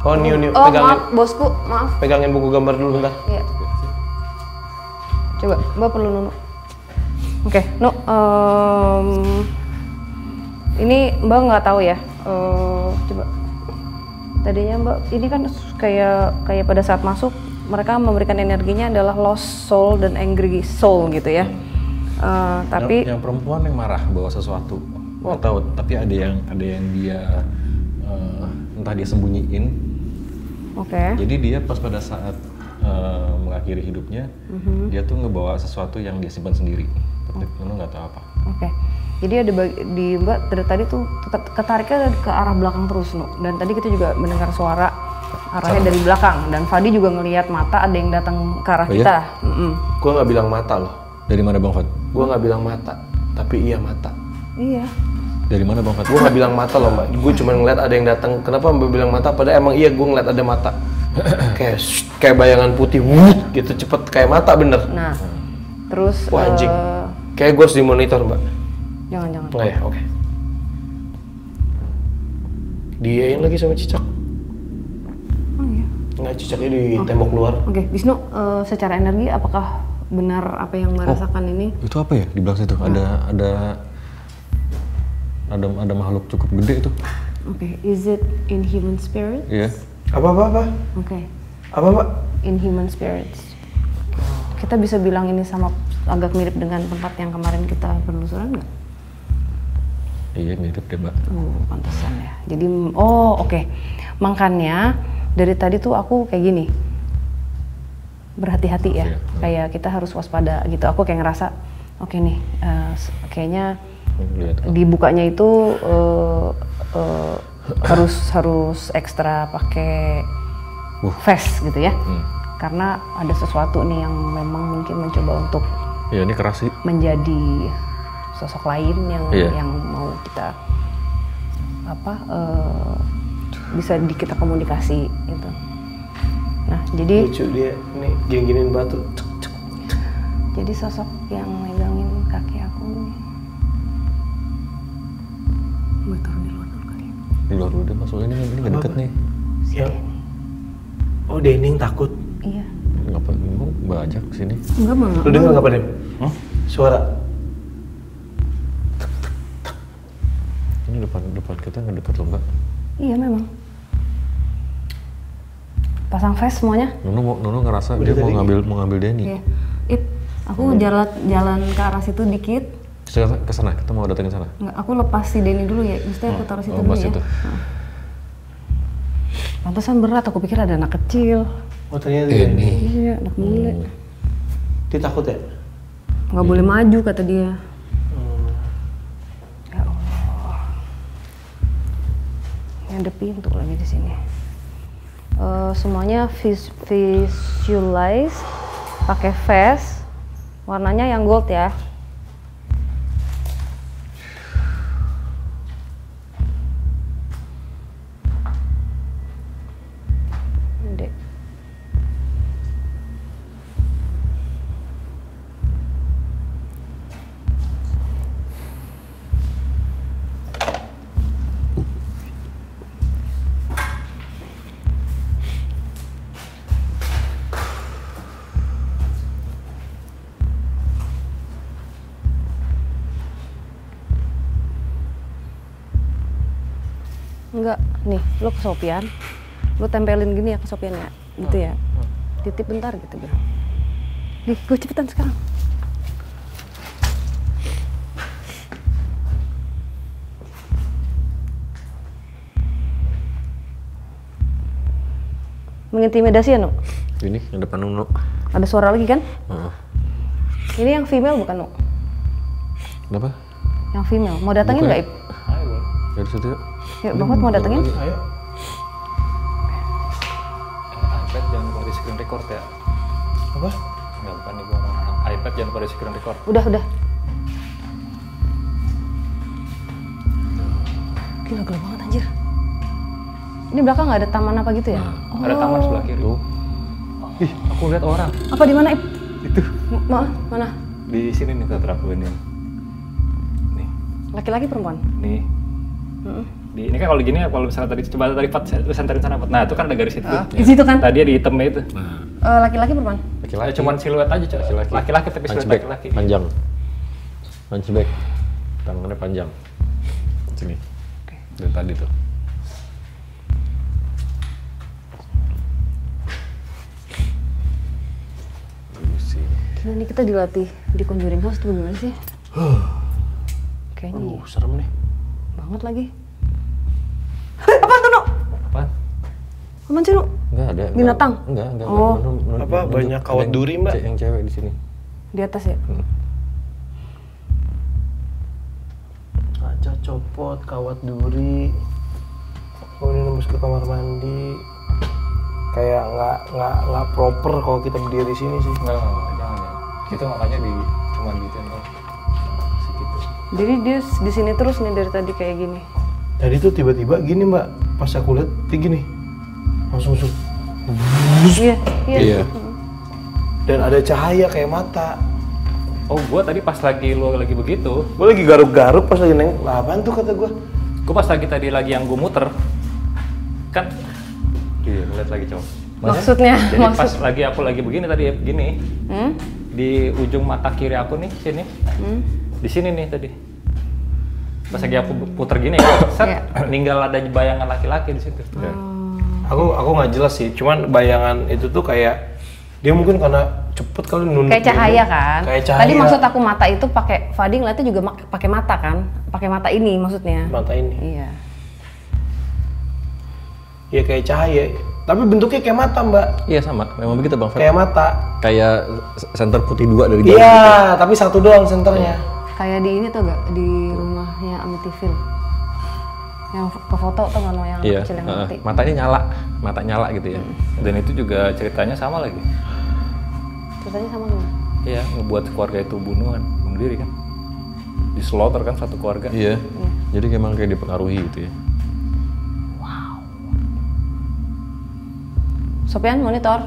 Oh, new. Oh, Pegangin. maaf, bosku. Maaf. Pegangin buku gambar dulu bentar. Iya. Coba, Mbak perlu Nunu. Oke, Nu. Ini Mbak nggak tahu ya. Coba. Tadinya Mbak, ini kan kayak pada saat masuk mereka memberikan energinya adalah lost soul dan angry soul gitu ya. Tapi yang perempuan yang marah bawa sesuatu. Nggak tahu. Tapi ada yang dia entah dia sembunyiin. Oke. Jadi dia pas pada saat mengakhiri hidupnya, dia tuh ngebawa sesuatu yang dia simpan sendiri. Tapi Nunu nggak tahu apa. Oke. Jadi ada di Mbak dari tadi tuh ketariknya ke arah belakang terus, Nu. Dan tadi kita juga mendengar suara arahnya dari belakang. Dan Fadi juga ngelihat mata ada yang datang ke arah kita. Iya? Gua nggak bilang mata loh. Dari mana Bang Fat? Gua nggak bilang mata, tapi iya mata. Iya. Dari mana Bang Fat? Gue nggak bilang mata loh, Mbak. Gue cuma ngeliat ada yang datang. Kenapa Mbak bilang mata? Padahal emang iya gue ngeliat ada mata. kayak bayangan putih, wut, gitu cepet kayak mata bener. Nah, terus Wah, anjing. Kayak gue harus dimonitor, Mbak. Jangan. Nggak ya, oke. Diain lagi sama cicak. Oh iya. Nggak, cicaknya di tembok luar. Oke, Wisnu, secara energi apakah benar apa yang merasakan ini? Itu apa ya di belakang situ? Ada makhluk cukup gede itu. Oke, is it in human spirits? Iya. Apa? Oke. Apa, Mbak? In human spirits. Kita bisa bilang ini sama agak mirip dengan tempat yang kemarin kita penelusuran nggak? Iya mirip deh Mbak. Pantesan ya. Jadi, oke. Makanya dari tadi tuh aku kayak gini. Berhati-hati ya. Kayak kita harus waspada gitu. Aku kayak ngerasa, oke nih, kayaknya dibukanya itu harus ekstra pakai vest gitu ya. Karena ada sesuatu nih yang memang mungkin mencoba untuk ya ini keras sih. Menjadi sosok lain yang mau kita bisa kita komunikasi gitu. Nah, jadi lucu dia nih gini-giniin batu. Jadi sosok yang megangin kaki aku nih. Gue turun di luar dulu kali. Di luar dulu deh Mas, soalnya ini nggak deket nih. Ya. Oh, Dening takut. Iya. Ngapa mau bajak kesini? Enggak mau. Lu dengar nggak, Pak Dem? Suara. Ini depan kita nggak deket loh Mbak. Iya memang. Pasang vest semuanya. Nunu ngerasa dia mau ngambil Denny. Iya. Aku jalan ke arah situ dikit. Ke sana, kita mau datengin sana. Enggak, aku lepas si Denny dulu ya. Mesti aku taruh situ dulu ya. Situ. Pantesan berat, aku pikir ada anak kecil. Oh, ternyata Denny. Iya, anak bule. Dia takut ya? Nggak boleh maju kata dia. Ya Allah. Ini ada pintu lagi di sini. Semuanya visualize pakai vest. Warnanya yang gold ya. Enggak, nih, lu ke Sofian, lu tempelin gini ya ke Sofian ya, gitu ya. Titip bentar gitu bilang. Nih, gue cepetan sekarang. Mengintimidasi ya, Nu? Ini yang depan Nu. Ada suara lagi kan? Ini yang female bukan, Nu? Kenapa? Yang female. Mau datangin nggak, Ip? Ayo. Dari situ yuk. Yuk, Bang mau datengin? Ayo. iPad jangan lupa di screen record ya. Apa? Enggak, bukan nih gua ngomong. iPad jangan lupa di screen record. Udah. Gila banget anjir. Ini belakang nggak ada taman apa gitu ya? Ada taman sebelah kiri. Tuh. Ih, aku lihat orang. Apa di mana, Ip? Itu. Mana? Di sini nih aku ini. Nih. Laki-laki perempuan? Nih. Ini kan kalau gini kalau misalnya tadi Pat lu senterin sana Pat. Nah, itu kan ada garis itu. Di situ kan? Tadi ada hitamnya itu. Laki-laki perempuan? Ya, cuman siluet aja, Cok. Laki-laki tapi siluet laki-laki. Panjang. Hunchback. Tangannya panjang. Sini. Oke. Dari tadi tuh. Gila nih kita dilatih di Conjuring House tuh gimana sih? Kayaknya Serem nih. banget lagi. Apaan tuh, Nu? Apaan? Apaan sih, Nu? Enggak ada. Binatang? Enggak. Oh. Apa, banyak kawat duri, Mbak? Yang cewek di sini. Di atas ya? Kaca copot, kawat duri. Kemudian nembus ke kamar mandi. Kayak nggak proper kalau kita berdiri di sini sih. Enggak, jangan ya. Itu makanya cuman gitu loh. Segitu. Jadi dia di sini terus nih dari tadi kayak gini. Tadi tuh tiba-tiba gini, Mbak. Pas aku lihat dia gini. Langsung masuk. Iya. Dan ada cahaya kayak mata. Oh, gua tadi pas lu lagi begitu, Gue lagi garuk-garuk pas lagi neng. Lah apaan tuh kata gue? gua pas lagi tadi yang gua muter kan iya, lihat lagi, Cok. Maksudnya? Jadi pas aku lagi begini tadi gini. Di ujung mata kiri aku nih sini. Di sini nih tadi. Pas lagi aku puter gini set ninggal ada bayangan laki-laki di situ. Aku nggak jelas sih. Cuman bayangan itu tuh kayak dia mungkin karena cepet kali nunduk. Kayak cahaya kan? Kayak cahaya. Tadi maksud aku mata itu pakai Fadi ngeliatnya juga pakai mata kan? Pakai mata ini maksudnya. Mata ini. Iya. Iya kayak cahaya. Tapi bentuknya kayak mata, Mbak. Iya sama, memang begitu Bang Fat. Kayak mata. Kayak senter putih 2 dari jauh. Iya, tapi satu doang senternya. Kayak di ini tuh gak? Di rumahnya Amityville. Yang ke foto tuh nggak yang Iya. kecil yang mati. Mata nyala gitu ya. Dan itu juga ceritanya sama lagi. Ceritanya sama gimana? Iya, ngebuat keluarga itu bunuh diri kan. Di slaughter kan satu keluarga. Iya. Jadi emang kayak dipengaruhi gitu ya. Sofian monitor.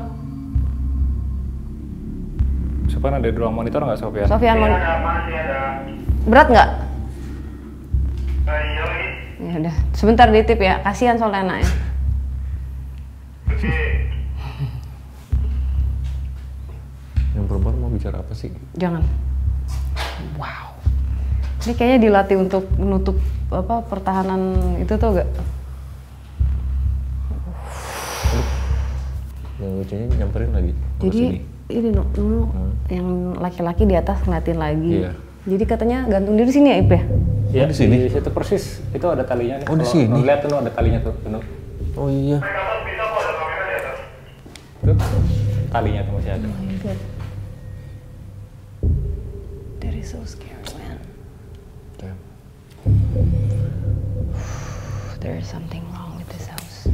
Sofian ada di ruang monitor nggak Sofian? Sofian monitor. Masih ada. Berat nggak? Iya, Ya udah, sebentar ditip ya. Kasihan soalnya anaknya. oke. Yang perempuan mau bicara apa sih? Jangan. Wow. Ini kayaknya dilatih untuk menutup pertahanan itu tuh gak? Yang lucunya nyamperin lagi. Jadi ini dulu yang laki-laki di atas ngeliatin lagi. Iya. Jadi katanya gantung diri sini ya, Ip ya? Iya, di sini? Di situ persis. Itu ada talinya nih. Oh, di Kalau sini? Lihat tuh ada talinya tuh, penuh. Oh iya. Tuh, talinya tuh masih ada. That is so scary, man. Damn. There is something wrong with this house.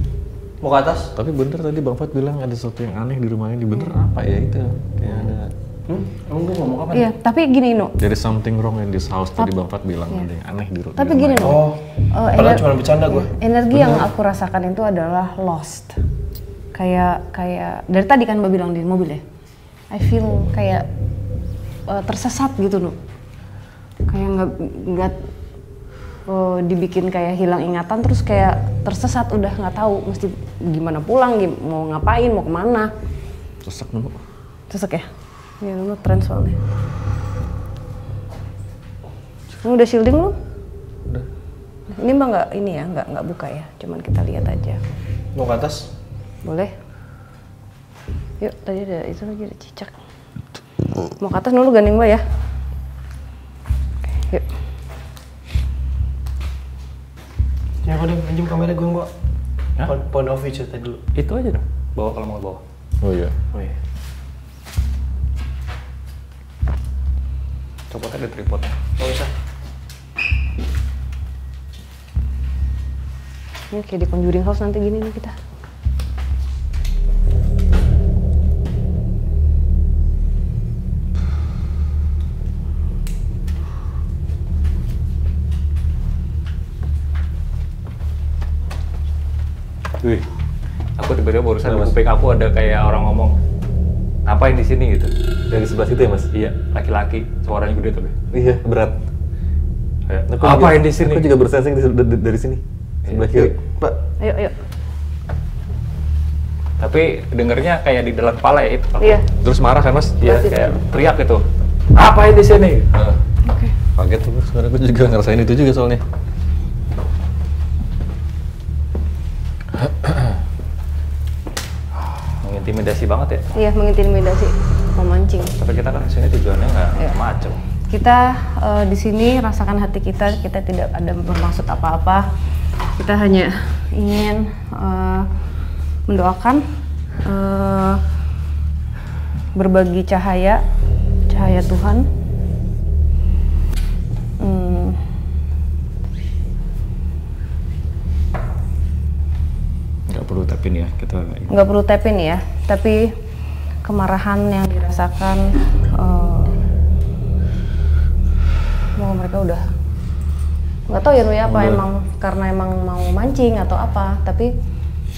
Mau ke atas? Tapi bener tadi Bang Fat bilang ada sesuatu yang aneh di rumah ini. Bener apa ya itu? Kayak ada. Emang gue ngomong apa? Iya, tapi gini, Nu. There is something wrong in this house tadi Bang Fat bilang ada yang aneh di rumah. Tapi gini, Nu. Oh, padahal cuma bercanda gue. Energi yang aku rasakan itu adalah lost. Kayak dari tadi kan Mbak bilang di mobil ya. I feel kayak tersesat gitu, Nu. Kayak nggak dibikin kayak hilang ingatan terus kayak tersesat udah nggak tahu mesti gimana pulang, mau ngapain, mau kemana. Sesek dulu. Sesek ya? Iya, lu tren soalnya. Lu udah shielding lu? Udah. Ini Mbak nggak ini ya, nggak buka ya, cuman kita lihat aja. Mau ke atas? Boleh. Yuk, tadi ada itu lagi ada cicak. Mau ke atas dulu gandeng Mbak ya. Oke, yuk. Ya udah pinjam kamera gue Mbak. Hah? Point of view cerita dulu. Itu aja dong. Bawa kalau mau bawa. Oh iya. Oh iya. Copotnya di tripodnya. Nggak usah. Ini kayak di Conjuring House nanti gini nih kita. Wih, aku tiba-tiba barusan di kuping aku ada kayak orang ngomong, ngapain di sini gitu? Dari sebelah situ ya mas? Iya, laki-laki, suaranya gede tapi. Iya, berat. Kayak, Aku ngapain juga- di sini? Aku juga bersensing dari sini. Sebelah kiri. Pak, Ayo, ayo. Tapi dengernya kayak di dalam kepala ya itu. Iya. Terus marah kan mas? Iya, Pasti kayak teriak gitu. Ngapain di sini? Oke. Kaget tuh, sekarang aku juga ngerasain itu juga soalnya. Mengintimidasi banget ya. Iya, mengintimidasi, memancing. Tapi kita kan kesini tujuannya nggak Iya. macem. Kita di sini rasakan hati kita tidak ada bermaksud apa-apa. Kita hanya ingin mendoakan, berbagi cahaya Tuhan. Nggak perlu tapin ya kita. Nggak perlu tapin ya, tapi kemarahan yang dirasakan, mau mereka udah nggak tahu ya Nuya apa emang karena emang mau mancing atau apa, tapi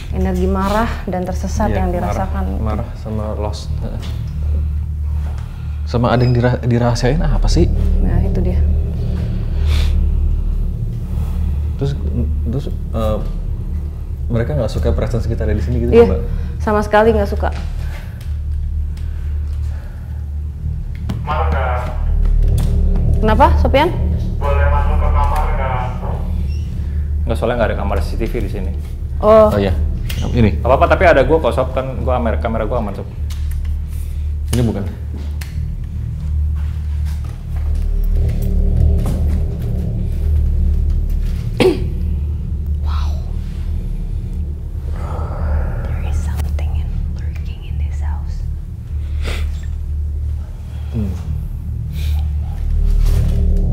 energi marah dan tersesat yang dirasakan. Marah sama lost. Sama ada yang dirahasiain apa sih? Nah itu dia. Terus mereka nggak suka presence kita ada di sini gitu Iya, Mbak? sama sekali nggak suka. Maaf nggak? Kenapa, Sopian? Boleh masuk ke kamar nggak? Nggak, soalnya nggak ada kamera CCTV di sini. Oh, Oh iya, ini. Apa-apa, tapi ada gua kok Sob, kan gua kamera gua aman Sob. Ini bukan. there is something lurking in this house.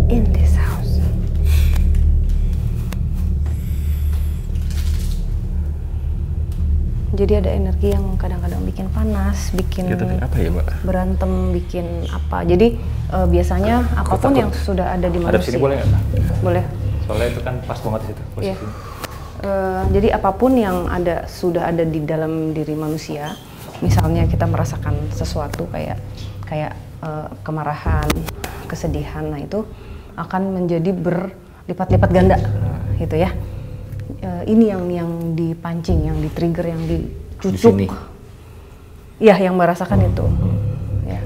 In this house. Jadi ada energi yang kadang-kadang bikin panas, bikin Ya, tapi apa ya Mbak? berantem, bikin apa. Jadi biasanya apapun yang sudah ada di Ada manusia. sini boleh nggak? Boleh. Soalnya itu kan pas banget di situ Iya. posisinya. Jadi apapun yang sudah ada di dalam diri manusia, misalnya kita merasakan sesuatu kayak kemarahan, kesedihan, nah itu akan menjadi berlipat-lipat ganda, gitu ya. Ini yang dipancing, yang di-trigger, yang dicucuk. Di sini. Iya, yang merasakan itu. Ya.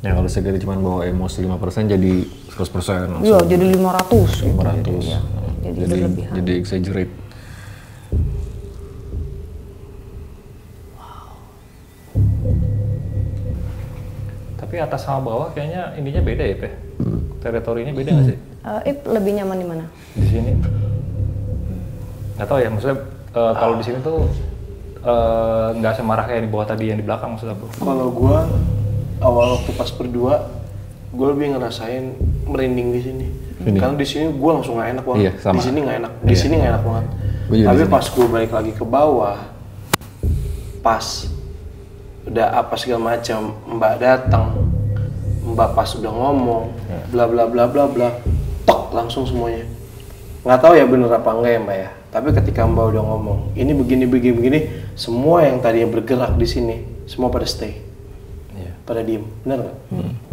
Yang harusnya kita cuma bawa emosi 5% jadi 100% langsung. Iya, jadi 500. Gitu. 500. Jadi, ya. Jadi berlebihan. Jadi exaggerate. Tapi atas sama bawah kayaknya ininya beda ya, Pe? Teritorinya beda nggak sih? Lebih nyaman di mana? Di sini? Nggak tahu ya, maksudnya kalau di sini tuh nggak semarah kayak di bawah tadi yang di belakang maksud aku. kalau gue awal waktu pas berdua, gue lebih ngerasain merinding di sini. Karena di sini gue langsung nggak enak banget. Iya, sama. Di sini nggak enak. Di sini nggak enak banget. Gua juga Tapi di sini. pas gue balik lagi ke bawah, pas udah apa segala macam, Mbak datang, Mbak pas udah ngomong, bla bla bla bla bla, tok langsung semuanya. Nggak tahu ya bener apa enggak ya Mbak ya. Tapi ketika Mbak udah ngomong, ini begini begini begini, semua yang tadinya bergerak di sini, semua pada stay. Pada diem, bener nggak?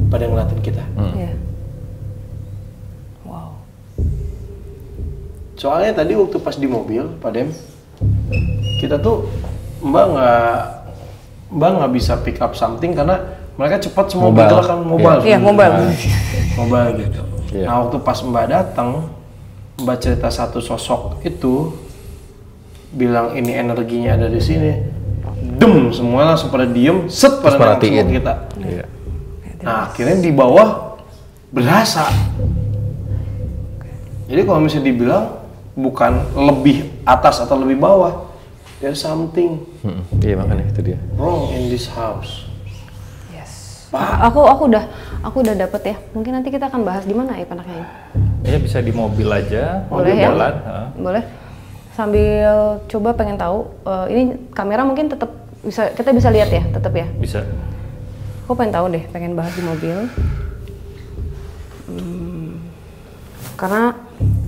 Pada ngeliatin kita. Iya. Wow. Soalnya tadi waktu pas di mobil, Pak Dem, kita tuh Mbak nggak bisa pick up something karena Mereka cepat semua Mobile. bergerakan mobile. Iya, mobile. Mobile gitu. Iya. Nah waktu pas Mbak datang, Mbak cerita satu sosok itu bilang ini energinya ada di sini. Dem, semua langsung pada diem, set pada nengok perhatiin. semua kita. Iya. Nah akhirnya di bawah berasa. Jadi kalau misalnya dibilang bukan lebih atas atau lebih bawah, there's something Iya makanya itu dia. wrong in this house. Yes. Aku udah dapet ya. Mungkin nanti kita akan bahas di mana ya anaknya. Ya bisa di mobil aja, Boleh mobil ya? jalan. Boleh. Sambil coba pengen tahu, ini kamera mungkin tetap bisa, kita bisa lihat ya, tetap ya. Bisa. Aku pengen tahu deh, pengen bahas di mobil. Karena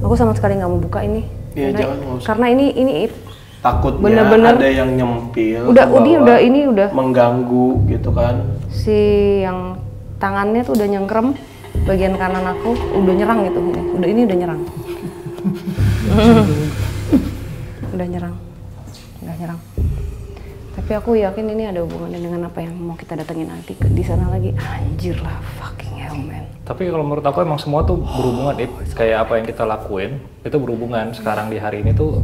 aku sama sekali nggak mau buka ini. Iya, Karena- jangan, nggak usah. Karena ini Takutnya Bener-bener. ada yang nyempil, Udah, ke bawah, ini udah. mengganggu gitu kan. si yang tangannya tuh udah nyengkrem bagian kanan aku, udah nyerang gitu. Ini udah nyerang. Udah nyerang. Tapi aku yakin ini ada hubungannya dengan apa yang mau kita datengin nanti di sana lagi. Anjir lah, fucking hell man. Tapi kalau menurut aku emang semua tuh berhubungan, kayak apa yang kita lakuin itu berhubungan. Sekarang di hari ini tuh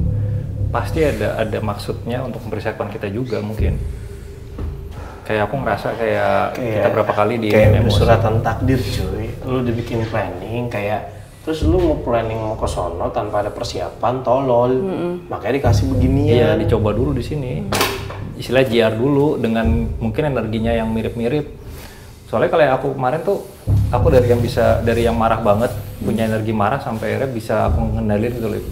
pasti ada maksudnya untuk mempersiapkan kita juga mungkin. Kayak aku ngerasa kayak kita berapa kali di kayak emosi. suratan takdir cuy. Lu udah bikin planning kayak terus lu mau planning mau ke sono tanpa ada persiapan tolol. Makanya dikasih Iya, beginian. dicoba dulu di sini. Istilah JR dulu dengan mungkin energinya yang mirip-mirip. Soalnya kalau aku kemarin tuh aku dari yang marah banget, punya energi marah sampai akhirnya bisa aku ngendalin gitu loh.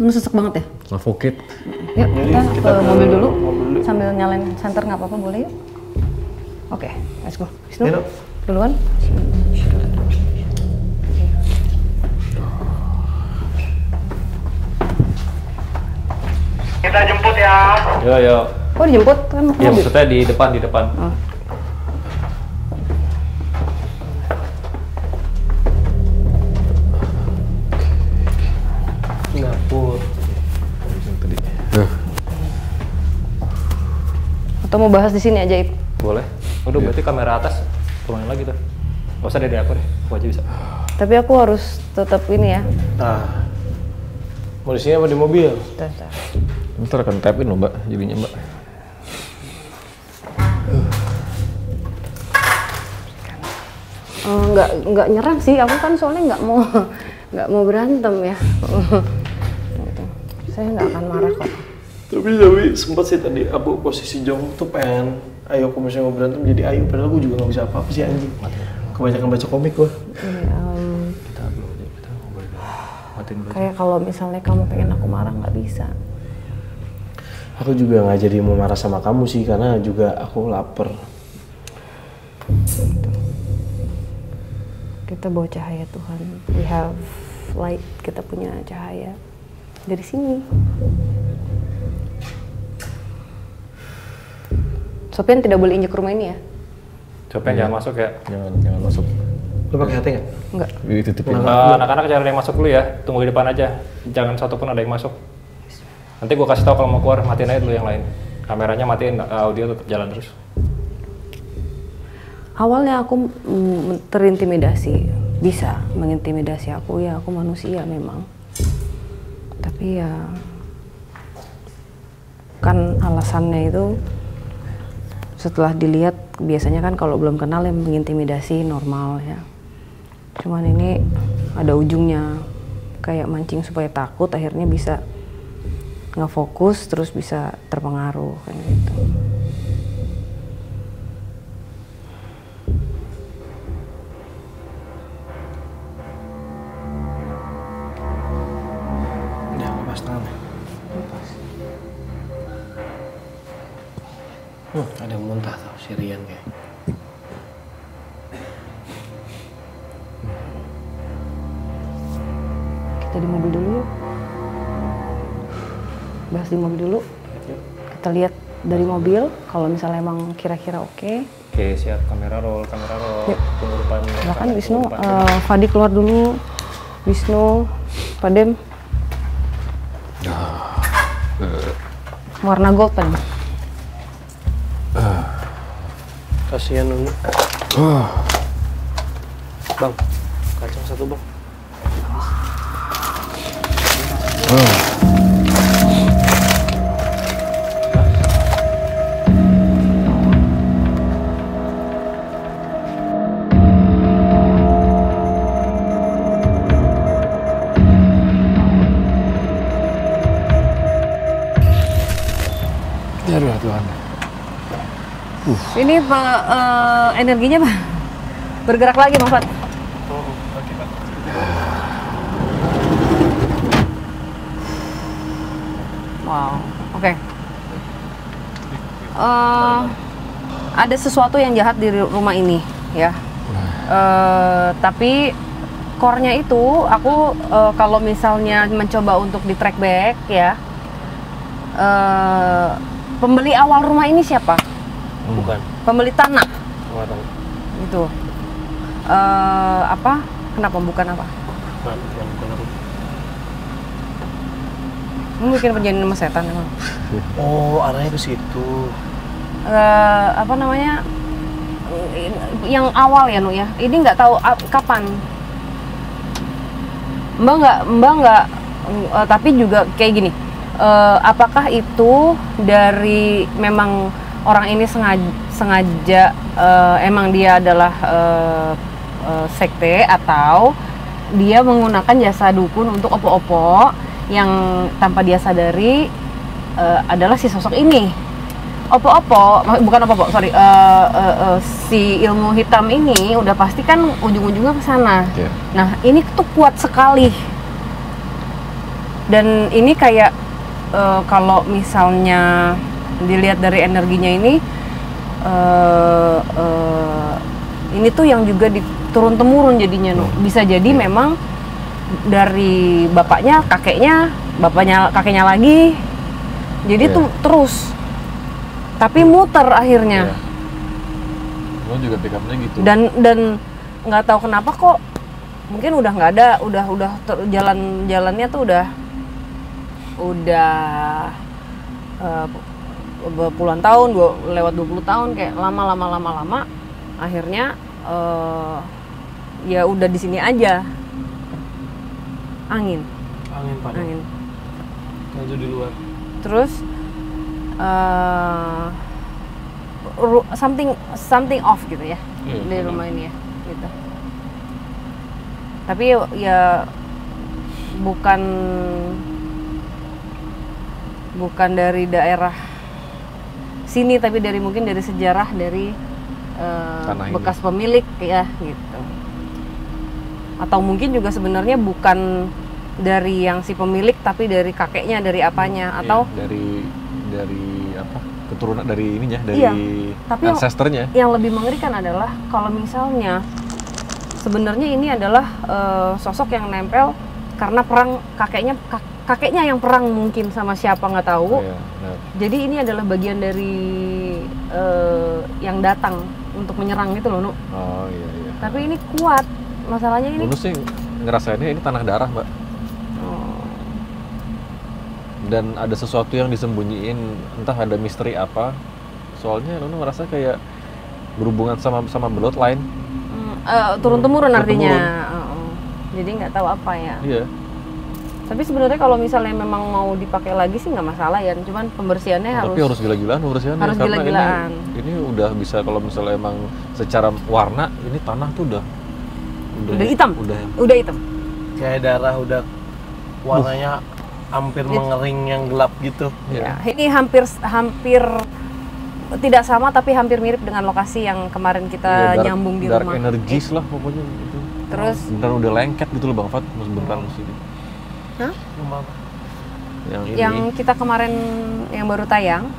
Lu sesek banget ya? Suffocate. Yuk kita ke mobil dulu sambil nyalain senter, nggak apa-apa, boleh yuk? Oke, let's go. Wisnu, Ayo. duluan. Kita jemput ya. Yo. Oh dijemput kan Ya mobil? maksudnya di depan. Oh. Singapura. Atau mau bahas di sini aja, Ip? Boleh. Udah berarti kamera atas turun lagi tuh. Gak usah dari aku deh, aku aja bisa. Tapi aku harus tetap ini ya. Nah. Mau di sini apa di mobil? Bentar. Ntar akan tap-in loh mbak, jadinya mbak. Nggak nyerang sih, aku kan soalnya nggak mau berantem ya. Gitu. Saya nggak akan marah kok. Tapi sempat sih tadi aku posisi jongkok tuh pengen ayo kalau misalnya mau berantem jadi ayo, padahal gue juga nggak bisa apa-apa sih anjing. Kebanyakan baca komik gue. Kayak kalau misalnya kamu pengen aku marah nggak bisa. Aku juga nggak jadi mau marah sama kamu sih karena juga aku lapar. Kita bawa cahaya Tuhan. We have light. Kita punya cahaya dari sini. Sopian tidak boleh injek rumah ini ya? Coba jangan masuk ya. Jangan masuk. Lu pakai hati nggak? Enggak. Ditutupin. Anak-anak cari yang masuk dulu ya. Tunggu di depan aja. Jangan satu pun ada yang masuk. Nanti gue kasih tahu kalau mau keluar, matiin aja dulu yang lain. Kameranya matiin, audio tetap jalan terus. Awalnya aku terintimidasi, bisa mengintimidasi aku ya, aku manusia memang. Tapi ya kan alasannya itu setelah dilihat biasanya kan kalau belum kenal yang mengintimidasi normal ya. Cuman ini ada ujungnya, kayak mancing supaya takut, akhirnya bisa nggak fokus terus bisa terpengaruh kayak gitu. Udah lepas tangan. Ada yang muntah tau, si Rian kayak. Kita di mobil dulu yuk. Bahas di mobil dulu. Kita lihat dari mobil, kalau misalnya emang kira-kira oke. Oke, siap. Kamera roll. Yuk. Tunggu depan. Silakan Wisnu, Fadi keluar dulu. Wisnu, Padem. Warna gold Padem. Kasihan Nunu. Bang, kacang satu bang. Aduh Tuhan. Ini energinya bergerak lagi Bang Fat. Wow, oke. Ada sesuatu yang jahat di rumah ini, ya. Tapi core-nya itu, aku kalau misalnya mencoba untuk di track back, ya. Pembeli awal rumah ini siapa? Bukan. Pembeli tanah. Nggak tahu. Itu. Apa? Kenapa bukan apa? Bukan aku. Mungkin perjanjian sama setan emang. Oh, arahnya ke situ. Apa namanya? Yang awal ya, Nu ya. Ini nggak tahu kapan. Mbak nggak. Tapi juga kayak gini. Apakah itu dari memang orang ini sengaja emang dia adalah sekte, atau dia menggunakan jasa dukun untuk opo-opo yang tanpa dia sadari adalah si sosok ini. Opo-opo, bukan opo-opo, sorry, si ilmu hitam ini udah pasti kan ujung-ujungnya ke sana. Yeah. Nah, ini tuh kuat sekali. Dan ini kayak kalau misalnya dilihat dari energinya ini tuh yang juga turun temurun jadinya, Nu. Bisa jadi memang dari bapaknya, kakeknya lagi. Jadi tuh terus. Tapi muter akhirnya. Lo juga pick up-nya gitu. Dan nggak tahu kenapa kok mungkin udah nggak ada, jalannya tuh udah puluhan tahun, lewat 20 tahun, kayak lama akhirnya ya udah di sini aja. Angin Pak. Maju di luar. terus something off gitu ya di rumah ini ya gitu. Tapi ya bukan dari daerah sini, tapi mungkin dari sejarah dari bekas pemilik ya gitu. Atau mungkin juga sebenarnya bukan dari yang si pemilik, tapi dari kakeknya, dari apanya, atau dari apa, keturunan dari ininya, dari tapi ancestornya. Yang lebih mengerikan adalah kalau misalnya sebenarnya ini adalah sosok yang nempel karena perang kakeknya yang perang mungkin sama siapa nggak tahu. Jadi ini adalah bagian dari yang datang untuk menyerang gitu loh, Nu. Oh iya. Tapi ini kuat. Masalahnya ini. Nunu sih ngerasainnya ini tanah darah, Mbak. Dan ada sesuatu yang disembunyiin, entah ada misteri apa. Soalnya Nunu ngerasa kayak berhubungan sama bloodline. Turun temurun artinya. Jadi nggak tahu apa ya. Iya. Tapi sebenarnya kalau misalnya memang mau dipakai lagi sih nggak masalah ya. Cuman pembersihannya Tapi harus gila-gilaan pembersihannya. Harus karena gila-gilaan. Ini udah bisa, kalau misalnya emang secara warna ini tanah tuh udah hitam. Udah hitam. Kayak darah udah warnanya hampir mengering yang gelap gitu. Ya, ini hampir tidak sama tapi hampir mirip dengan lokasi yang kemarin kita nyambung di dark rumah. Dark energies lah pokoknya gitu. Terus beneran udah lengket gitu loh Bang Fat, mas beneran sini. Hah? Yang kita kemarin yang baru tayang.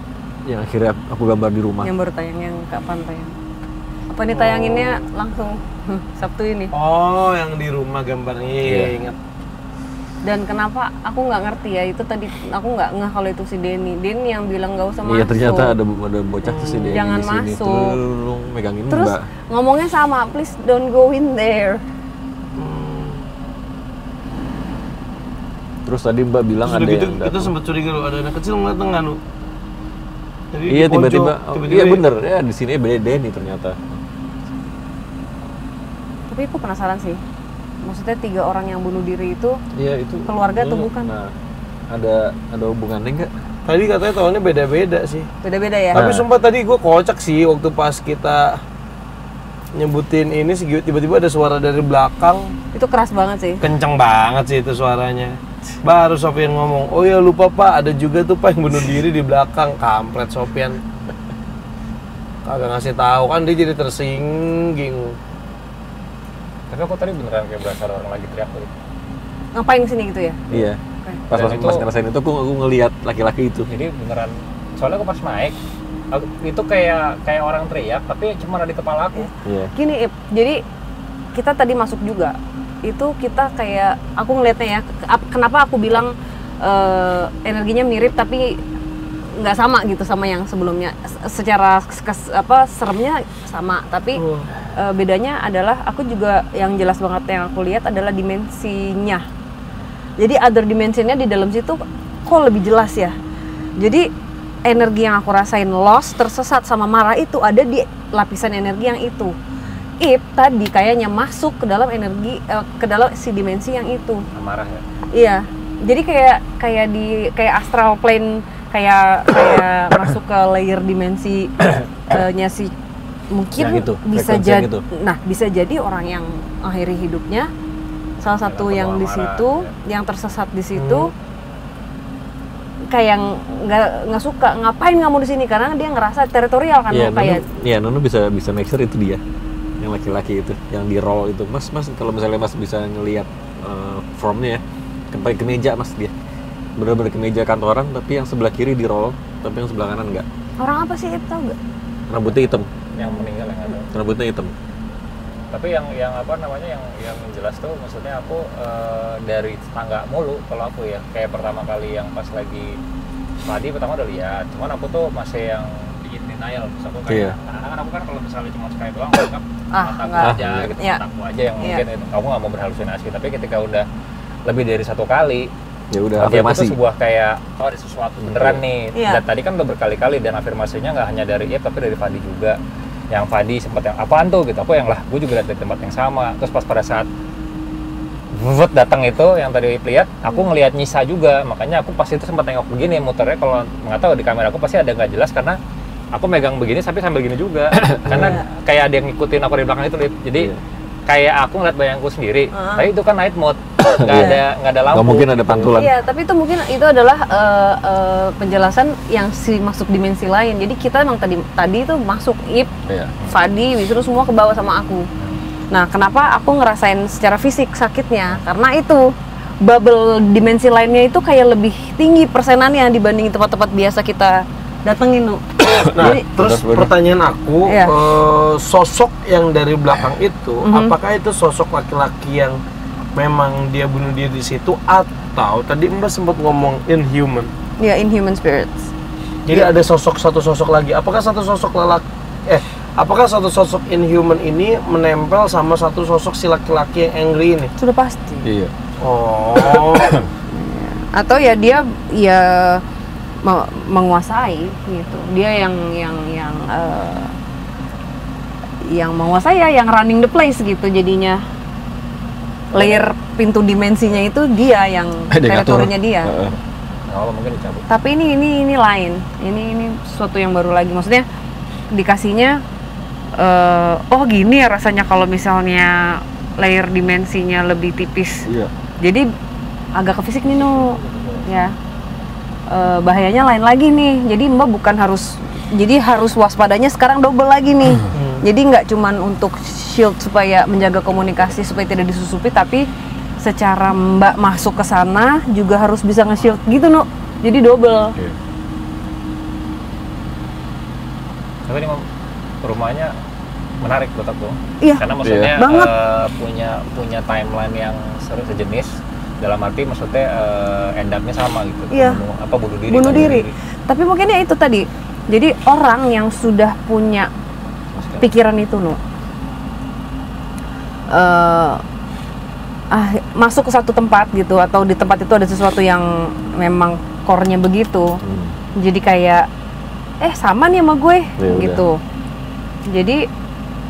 Yang akhirnya aku gambar di rumah. Yang baru tayang, yang kapan tayang? Apa ini tayanginnya langsung Sabtu ini? Oh, yang di rumah gambarnya, ingat. Dan kenapa aku nggak ngerti ya, itu tadi aku nggak ngeh kalau itu si Denny yang bilang nggak usah masuk. Iya, ternyata ada bocah tuh si Denny jangan di sini. masuk. Terus megangin Terus Mbak. ngomongnya sama, please don't go in there. Terus tadi Mbak bilang terus ada gitu, yang kita sempat curiga loh, ada anak kecil ngeliat tengah lu. Tadi Iya di pojok, tiba-tiba, tiba-tiba iya bener ya di sini beda Denny ternyata. Tapi aku penasaran sih. Maksudnya 3 orang yang bunuh diri itu Iya itu. keluarga atau bukan? Nah, ada hubungannya nggak? Tadi katanya tahunnya beda-beda sih. Beda-beda ya. Tapi sumpah tadi gue kocak sih waktu pas kita nyebutin ini sih, tiba-tiba ada suara dari belakang. Itu keras banget sih. Kenceng banget sih itu suaranya. Baru Sofian ngomong, oh ya lupa pak, ada juga tuh pak yang bunuh diri di belakang. Kampret Sofian. Kagak ngasih tahu kan, dia jadi tersingging. Tapi aku tadi beneran kayak berasa ada orang lagi teriak tuh. Ngapain kesini gitu ya? Iya. Oke. Pas ngerasain itu aku ngelihat laki-laki itu. Jadi beneran, soalnya aku pas naik, itu kayak orang teriak, tapi cuma ada di kepala aku. Iya. Gini, Ip, jadi kita tadi masuk juga. Itu kita kayak, aku ngelihatnya ya, kenapa aku bilang energinya mirip tapi nggak sama gitu sama yang sebelumnya. Secara seremnya sama, tapi bedanya adalah aku juga yang jelas banget yang aku lihat adalah dimensinya. Jadi other dimensinya di dalam situ kok lebih jelas ya. Jadi energi yang aku rasain lost, tersesat sama marah itu ada di lapisan energi yang itu. Ip tadi kayaknya masuk ke dalam energi, ke dalam si dimensi yang itu. Marah ya? Iya. Jadi kayak astral plane, kayak masuk ke layer dimensi nya si mungkin Yang itu, bisa frekuensi jadi. yang itu. Nah, bisa jadi orang yang akhiri hidupnya salah satu Karena yang di marah, situ, yang tersesat di situ. Kayak nggak suka, ngapain kamu di sini, karena dia ngerasa teritorial kan. Iya, kayak Nunu bisa make sure itu dia, yang laki-laki itu, yang di roll itu. Mas kalau misalnya Mas bisa ngelihat formnya ya, pakai kemeja Mas dia, bener-bener kemeja kantoran, tapi yang sebelah kiri di roll, tapi yang sebelah kanan enggak. orang apa sih, tau nggak? Rambutnya hitam, Yang meninggal yang ada. rambutnya hitam. Tapi yang apa namanya yang jelas tuh maksudnya aku dari tetangga mulu kalau aku ya, kayak pertama kali yang pas lagi Padi pertama udah lihat, cuman aku tuh masih yang bikin denial. Terus aku kayak kadang-kadang aku kan kalau misalnya cuma sekali doang anggap mataku aja gitu, Iya. mataku aja yang mungkin itu kamu nggak mau berhalusinasi, tapi ketika udah lebih dari 1 kali Ya udah dia afirmasi. tuh sebuah kayak oh ada sesuatu beneran nih. Iya. Dan tadi kan udah berkali-kali dan afirmasinya nggak hanya dari Ip tapi dari Fadi juga. Yang Fadi sempat yang apaan tuh gitu, aku yang lah gue juga lihat di tempat yang sama. Terus pas pada saat Vut datang itu yang tadi Ip lihat, aku ngelihat Nyisa juga, makanya aku pas itu sempat nengok begini muternya, kalau nggak tahu di kamera aku pasti ada nggak jelas karena aku megang begini tapi sambil gini juga karena kayak ada yang ngikutin aku di belakang itu Ip. Jadi kayak aku ngeliat bayangku sendiri, tapi itu kan night mode, nggak ada lampu. Nggak mungkin ada pantulan. Iya, tapi itu mungkin itu adalah penjelasan yang si masuk dimensi lain. Jadi kita emang tadi itu masuk Ip, Iya. Fadi, Wisnu semua ke bawah sama aku. Nah, kenapa aku ngerasain secara fisik sakitnya? Karena itu bubble dimensi lainnya itu kayak lebih tinggi persenannya dibanding tempat-tempat biasa kita datengin, Nu. Nah, Jadi, terus pertanyaan aku, Iya. sosok yang dari belakang itu, apakah itu sosok laki-laki yang memang dia bunuh diri di situ, atau tadi Mbak sempat ngomong inhuman? ya, inhuman spirits. Jadi ada satu sosok lagi. Apakah satu sosok apakah satu sosok inhuman ini menempel sama satu sosok si laki-laki yang angry ini? Sudah pasti. Iya. Oh. Atau ya dia menguasai gitu. Dia yang menguasai ya, yang running the place gitu jadinya. Layer pintu dimensinya itu dia yang teritorinya dia. Oh, mungkin dicabut. Tapi ini lain. Ini sesuatu yang baru lagi. Maksudnya dikasihnya oh gini ya rasanya kalau misalnya layer dimensinya lebih tipis. Iya. Jadi agak ke fisik nih, Nu. Ya. Bahayanya lain lagi nih. Jadi Mbak harus waspadanya sekarang double lagi nih. Jadi nggak cuman untuk shield supaya menjaga komunikasi supaya tidak disusupi, tapi secara Mbak masuk ke sana juga harus bisa nge-shield gitu, Nu. Jadi double. Iya. Tapi ini rumahnya menarik buat aku. Iya. Karena maksudnya Banget. punya timeline yang sejenis. Dalam arti maksudnya end up-nya sama gitu. Iya. Bunuh diri. Tapi mungkin ya itu tadi. Jadi orang yang sudah punya pikiran itu, Nu, masuk ke satu tempat gitu, atau di tempat itu ada sesuatu yang memang core-nya begitu. Jadi kayak sama nih sama gue Ya udah. gitu. Jadi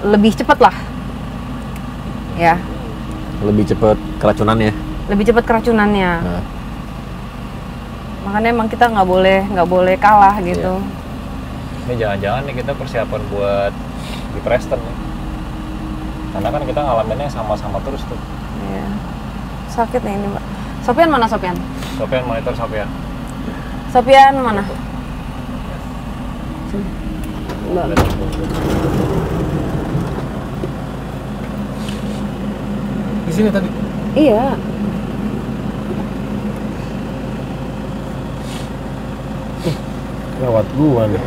lebih cepet lah ya, Lebih cepet keracunannya. lebih cepet keracunannya. Nah, Makanya emang kita nggak boleh kalah gitu. Ini jangan-jangan nih kita persiapan buat di Preston nih. Karena kan kita ngalaminnya sama-sama terus tuh. Iya. Sakit nih ini, Mbak. Sofian mana Sofian? Sofian monitor Sofian. Sofian mana? Mbak. Di sini tadi. Iya. Lewat gua nih.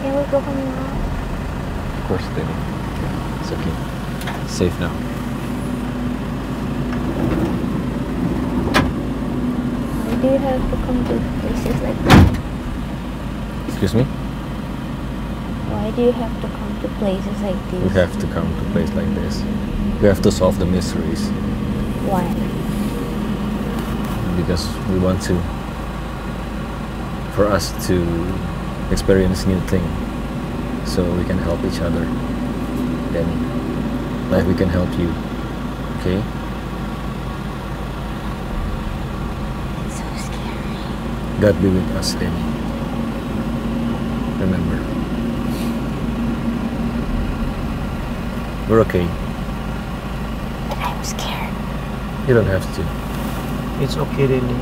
Can we go home now? of course, Danny. It's okay. Safe now. Why do you have to come to places like that? Excuse me? Why do you have to come to places like We this? have to come to a place like this. We have to solve the mysteries Why? because we want to, for us to experience new thing, so we can help each other. Then, like we can help you. Okay? It's so scary. God be with us, then. Remember, we're okay. But I'm scared. You don't have to. It's okay, Denny.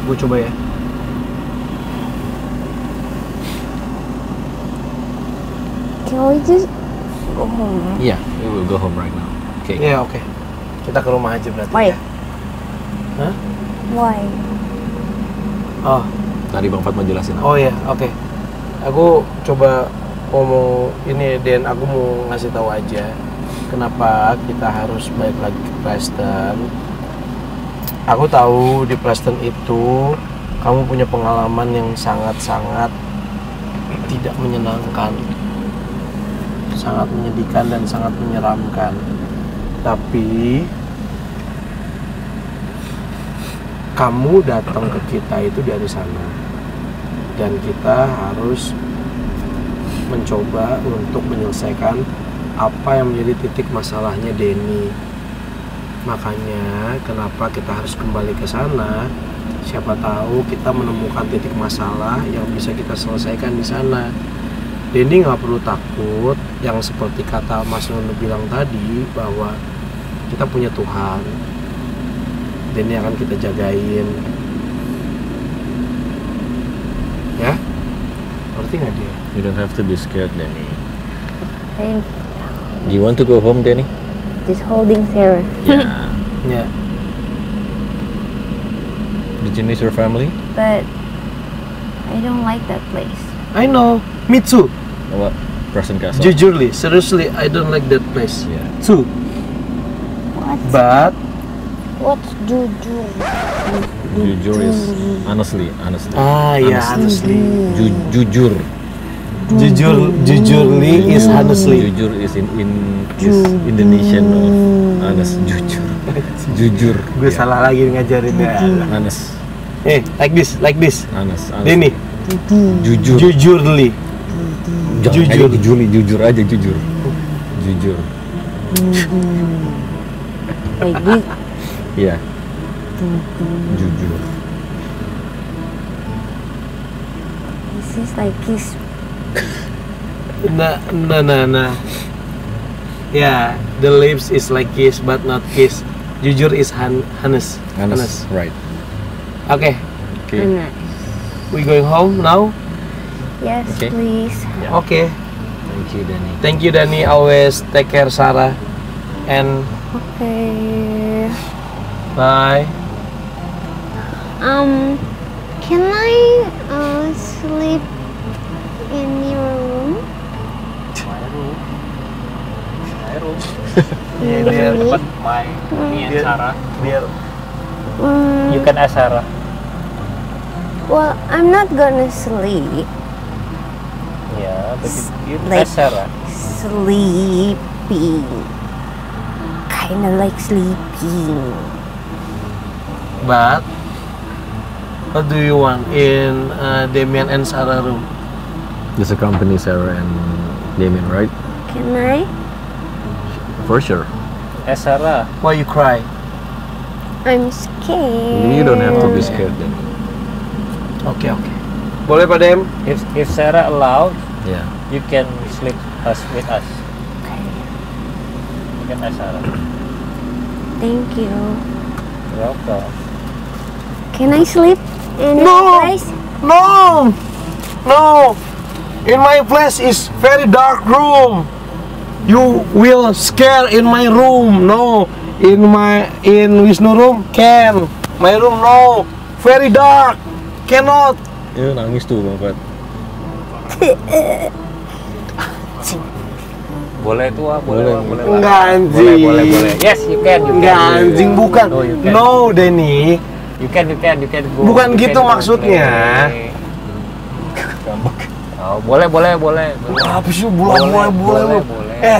Gue coba ya. Can we just go home? Yeah, we will go home right now. Okay. Iya, oke. Kita ke rumah aja berarti. Why? Ya. Hah? Why? Oh, Tadi Bang Fat mau jelasin apa? oh ya, oke. Aku coba ngomong ini, Dan. Aku mau ngasih tahu aja kenapa kita harus balik lagi ke Preston. Aku tahu di Preston itu kamu punya pengalaman yang sangat-sangat tidak menyenangkan, sangat menyedihkan dan sangat menyeramkan. Tapi kamu datang ke kita itu dari sana, dan kita harus mencoba untuk menyelesaikan apa yang menjadi titik masalahnya Denny. Makanya kenapa kita harus kembali ke sana? Siapa tahu kita menemukan titik masalah yang bisa kita selesaikan di sana. Denny nggak perlu takut, yang seperti kata Mas Nono bilang tadi, bahwa kita punya Tuhan. Denny akan kita jagain. Ya? Ngerti nggak dia? You don't have to be scared, Danny. I'm Do you want to go home, Danny? just holding Sarah. Yeah. Ya. Did you miss your family? But I don't like that place. I know. Me too. What? Preston Castle. Jujurly, seriously, I don't like that place. Yeah. Too. What? But What's jujur? Jujur is honestly. ya, honestly. Jujur. Jujurly is honestly. Jujur is is Indonesian of honest. Jujur. Gue salah lagi ngajarinnya. Honest. Like this. Honest. Denny, Jujur. jujurly. Jangan Jujur. kayak jujur aja jujur. Jujur. Like this. Iya. Jujur. This is like kiss. Nah. Yeah, the lips is like kiss but not kiss. Jujur is honest. Honest. Right. Okay, Okay. we going home now. Yes, Okay. please. Oke. Thank you, Danny. Thank you Dani, always take care Sarah. And Okay. bye. Can I sleep in your room? Iya, biar Me and Sarah. biar You can ask Sarah. Well, I'm not gonna sleep. Yeah, but you Like- ask Sarah. Sleeping. Kinda like sleeping. But what do you want in Damian and Sarah room? Just accompany Sarah and Damien, right? Can I? For sure. Ask Sarah. Why you cry? I'm scared. You don't have to be scared then. Oke. Boleh Pak Dem? If Sarah allowed, Yeah. you can sleep with us. You can ask Sarah. Thank you. Welcome. Can I sleep in No. your place? No. In my place is very dark room. You will scare in my room. No. In Wisnu room can. My room no. Very dark. Cannot. Ya nangis tuh Bang Pat. Boleh tuh, boleh. Enggak anjing. Boleh. Yes, you can. Enggak anjing bukan. No, you can. No, Denny. You can go. Bukan You gitu can go maksudnya. play. Oh, boleh. Apa sih boleh. Boleh.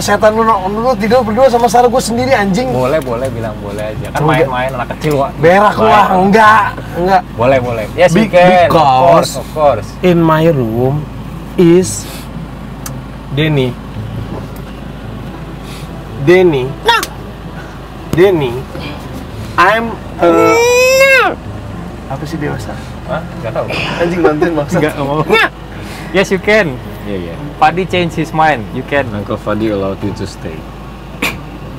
Setan lu tidur berdua sama Sarah gue sendiri anjing. Boleh, bilang boleh aja. Kan main-main anak kecil, Wak. Berak wah, enggak. Boleh. Yes, you can. Because Of course. in my room is Denny. I'm apa sih dewasa? Hah? Enggak tahu. Anjing bantuin maksud. Enggak mau. Yes, you can. Iya. Padi change his mind. You can. Uncle Fadi allowed you to stay.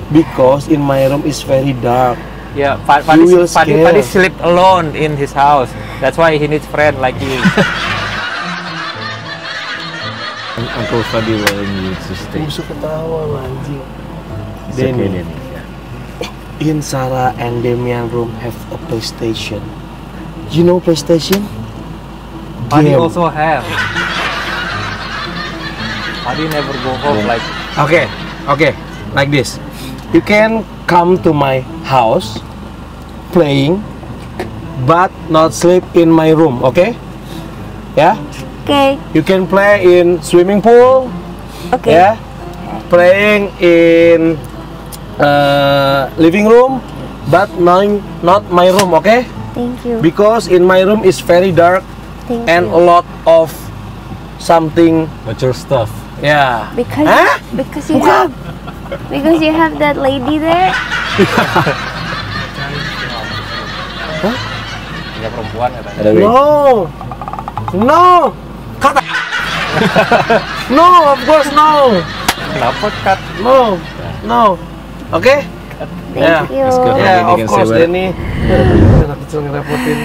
Because in my room is very dark. Yeah, You will Padi scare. sleep alone in his house. That's why he needs friend like you. Uncle Fadi allowed you to stay. Musuh ketawa lu, anjing. It's okay, Denny. Danny. Yeah. In Sarah and Damian room have a PlayStation. You know PlayStation? Padi Game. also have. Padi never go home like. Okay, like this. You can come to my house playing, but not sleep in my room, okay? Yeah? Okay. You can play in swimming pool, Okay. yeah? Playing in living room, but not my room, okay? Thank you. Because in my room is very dark Thank and you. a lot of something, Mature stuff. yeah. Because Hah? because you have that lady there. Ada perempuan katanya. Ada Wei. No, kata. No, of course no. Kenapa cut? No. Okay? Thank Yeah. you. Let's go. Ya, Denny of can course, say what- Denny. Anak kecil ngerepotin.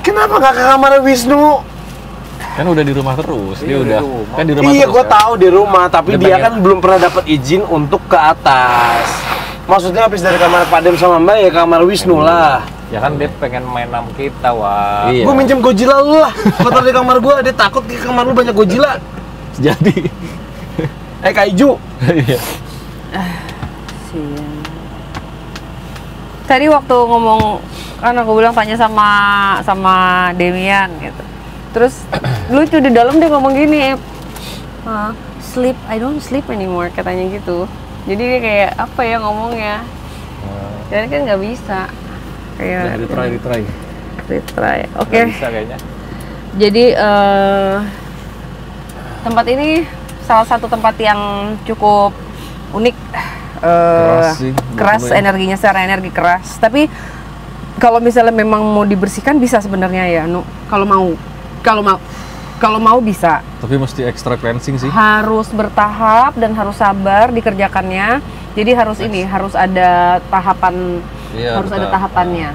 Kenapa nggak ke kamar Wisnu? Kan udah di rumah terus. Dia udah kan di rumah Iya, terus. gue tahu di rumah, tapi Dia dia pengen- kan belum pernah dapat izin untuk ke atas. Maksudnya habis dari kamar Pak Dem sama Mbak ya kamar Wisnu lah. Ya kan dia pengen main sama kita, Wak. Iya. Gue minjem Godzilla lu lah. Gue taruh di kamar gue, dia takut ke kamar lu banyak Godzilla. Jadi. Kaiju. Iya. Sian. Tadi waktu ngomong kan aku bilang tanya sama Damian gitu. Terus lucu di dalam dia ngomong gini, sleep, I don't sleep anymore katanya gitu. Jadi dia kayak apa ya ngomongnya? Jadi kan nggak bisa. Kayak retry. Oke. Nggak bisa kayaknya. Jadi tempat ini salah satu tempat yang cukup unik, Keras sih, keras buat energinya, secara energi keras. Tapi kalau misalnya memang mau dibersihkan bisa sebenarnya ya, kalau mau bisa. Tapi mesti extra cleansing sih. Harus bertahap dan harus sabar dikerjakannya. Jadi harus ada tahapan, Iya, harus ada bertahap. tahapannya.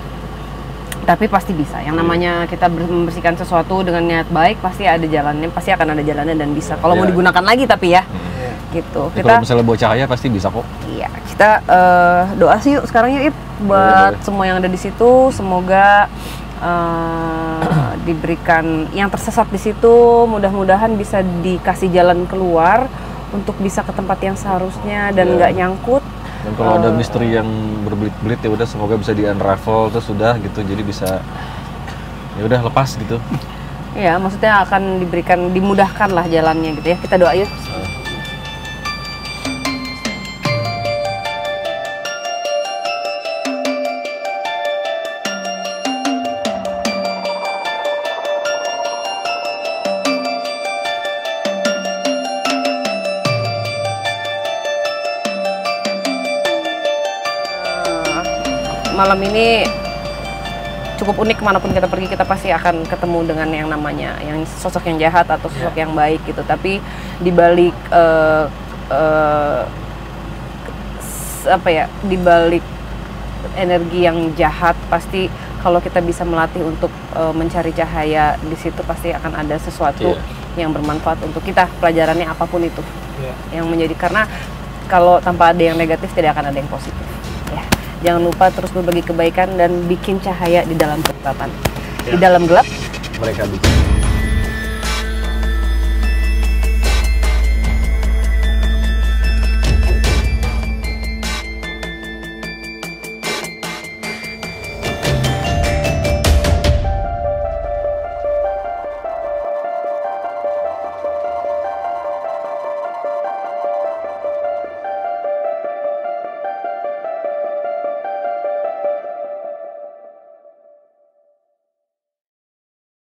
Tapi pasti bisa. Yang namanya kita membersihkan sesuatu dengan niat baik, pasti ada jalannya, pasti akan ada jalannya dan bisa. Kalau mau digunakan lagi tapi ya, gitu. Ya, kalau misalnya bawa cahaya pasti bisa kok. Iya, kita doa sih yuk sekarang yuk Ip, buat semua yang ada di situ. Semoga diberikan yang tersesat di situ, mudah-mudahan bisa dikasih jalan keluar untuk bisa ke tempat yang seharusnya dan nggak nyangkut. Dan kalau ada misteri yang berbelit-belit ya udah semoga bisa di unravel terus sudah gitu, jadi bisa ya udah lepas gitu. Ya, maksudnya akan diberikan, dimudahkan lah jalannya gitu ya. Kita doa yuk. Malam ini cukup unik, kemanapun kita pergi kita pasti akan ketemu dengan yang namanya yang sosok yang jahat atau sosok yang baik gitu. Tapi dibalik dibalik energi yang jahat, pasti kalau kita bisa melatih untuk mencari cahaya di situ, pasti akan ada sesuatu yang bermanfaat untuk kita. Pelajarannya apapun itu yang menjadi, karena kalau tanpa ada yang negatif tidak akan ada yang positif. Jangan lupa terus berbagi kebaikan dan bikin cahaya di dalam kegelapan. Di dalam gelap, mereka bikin.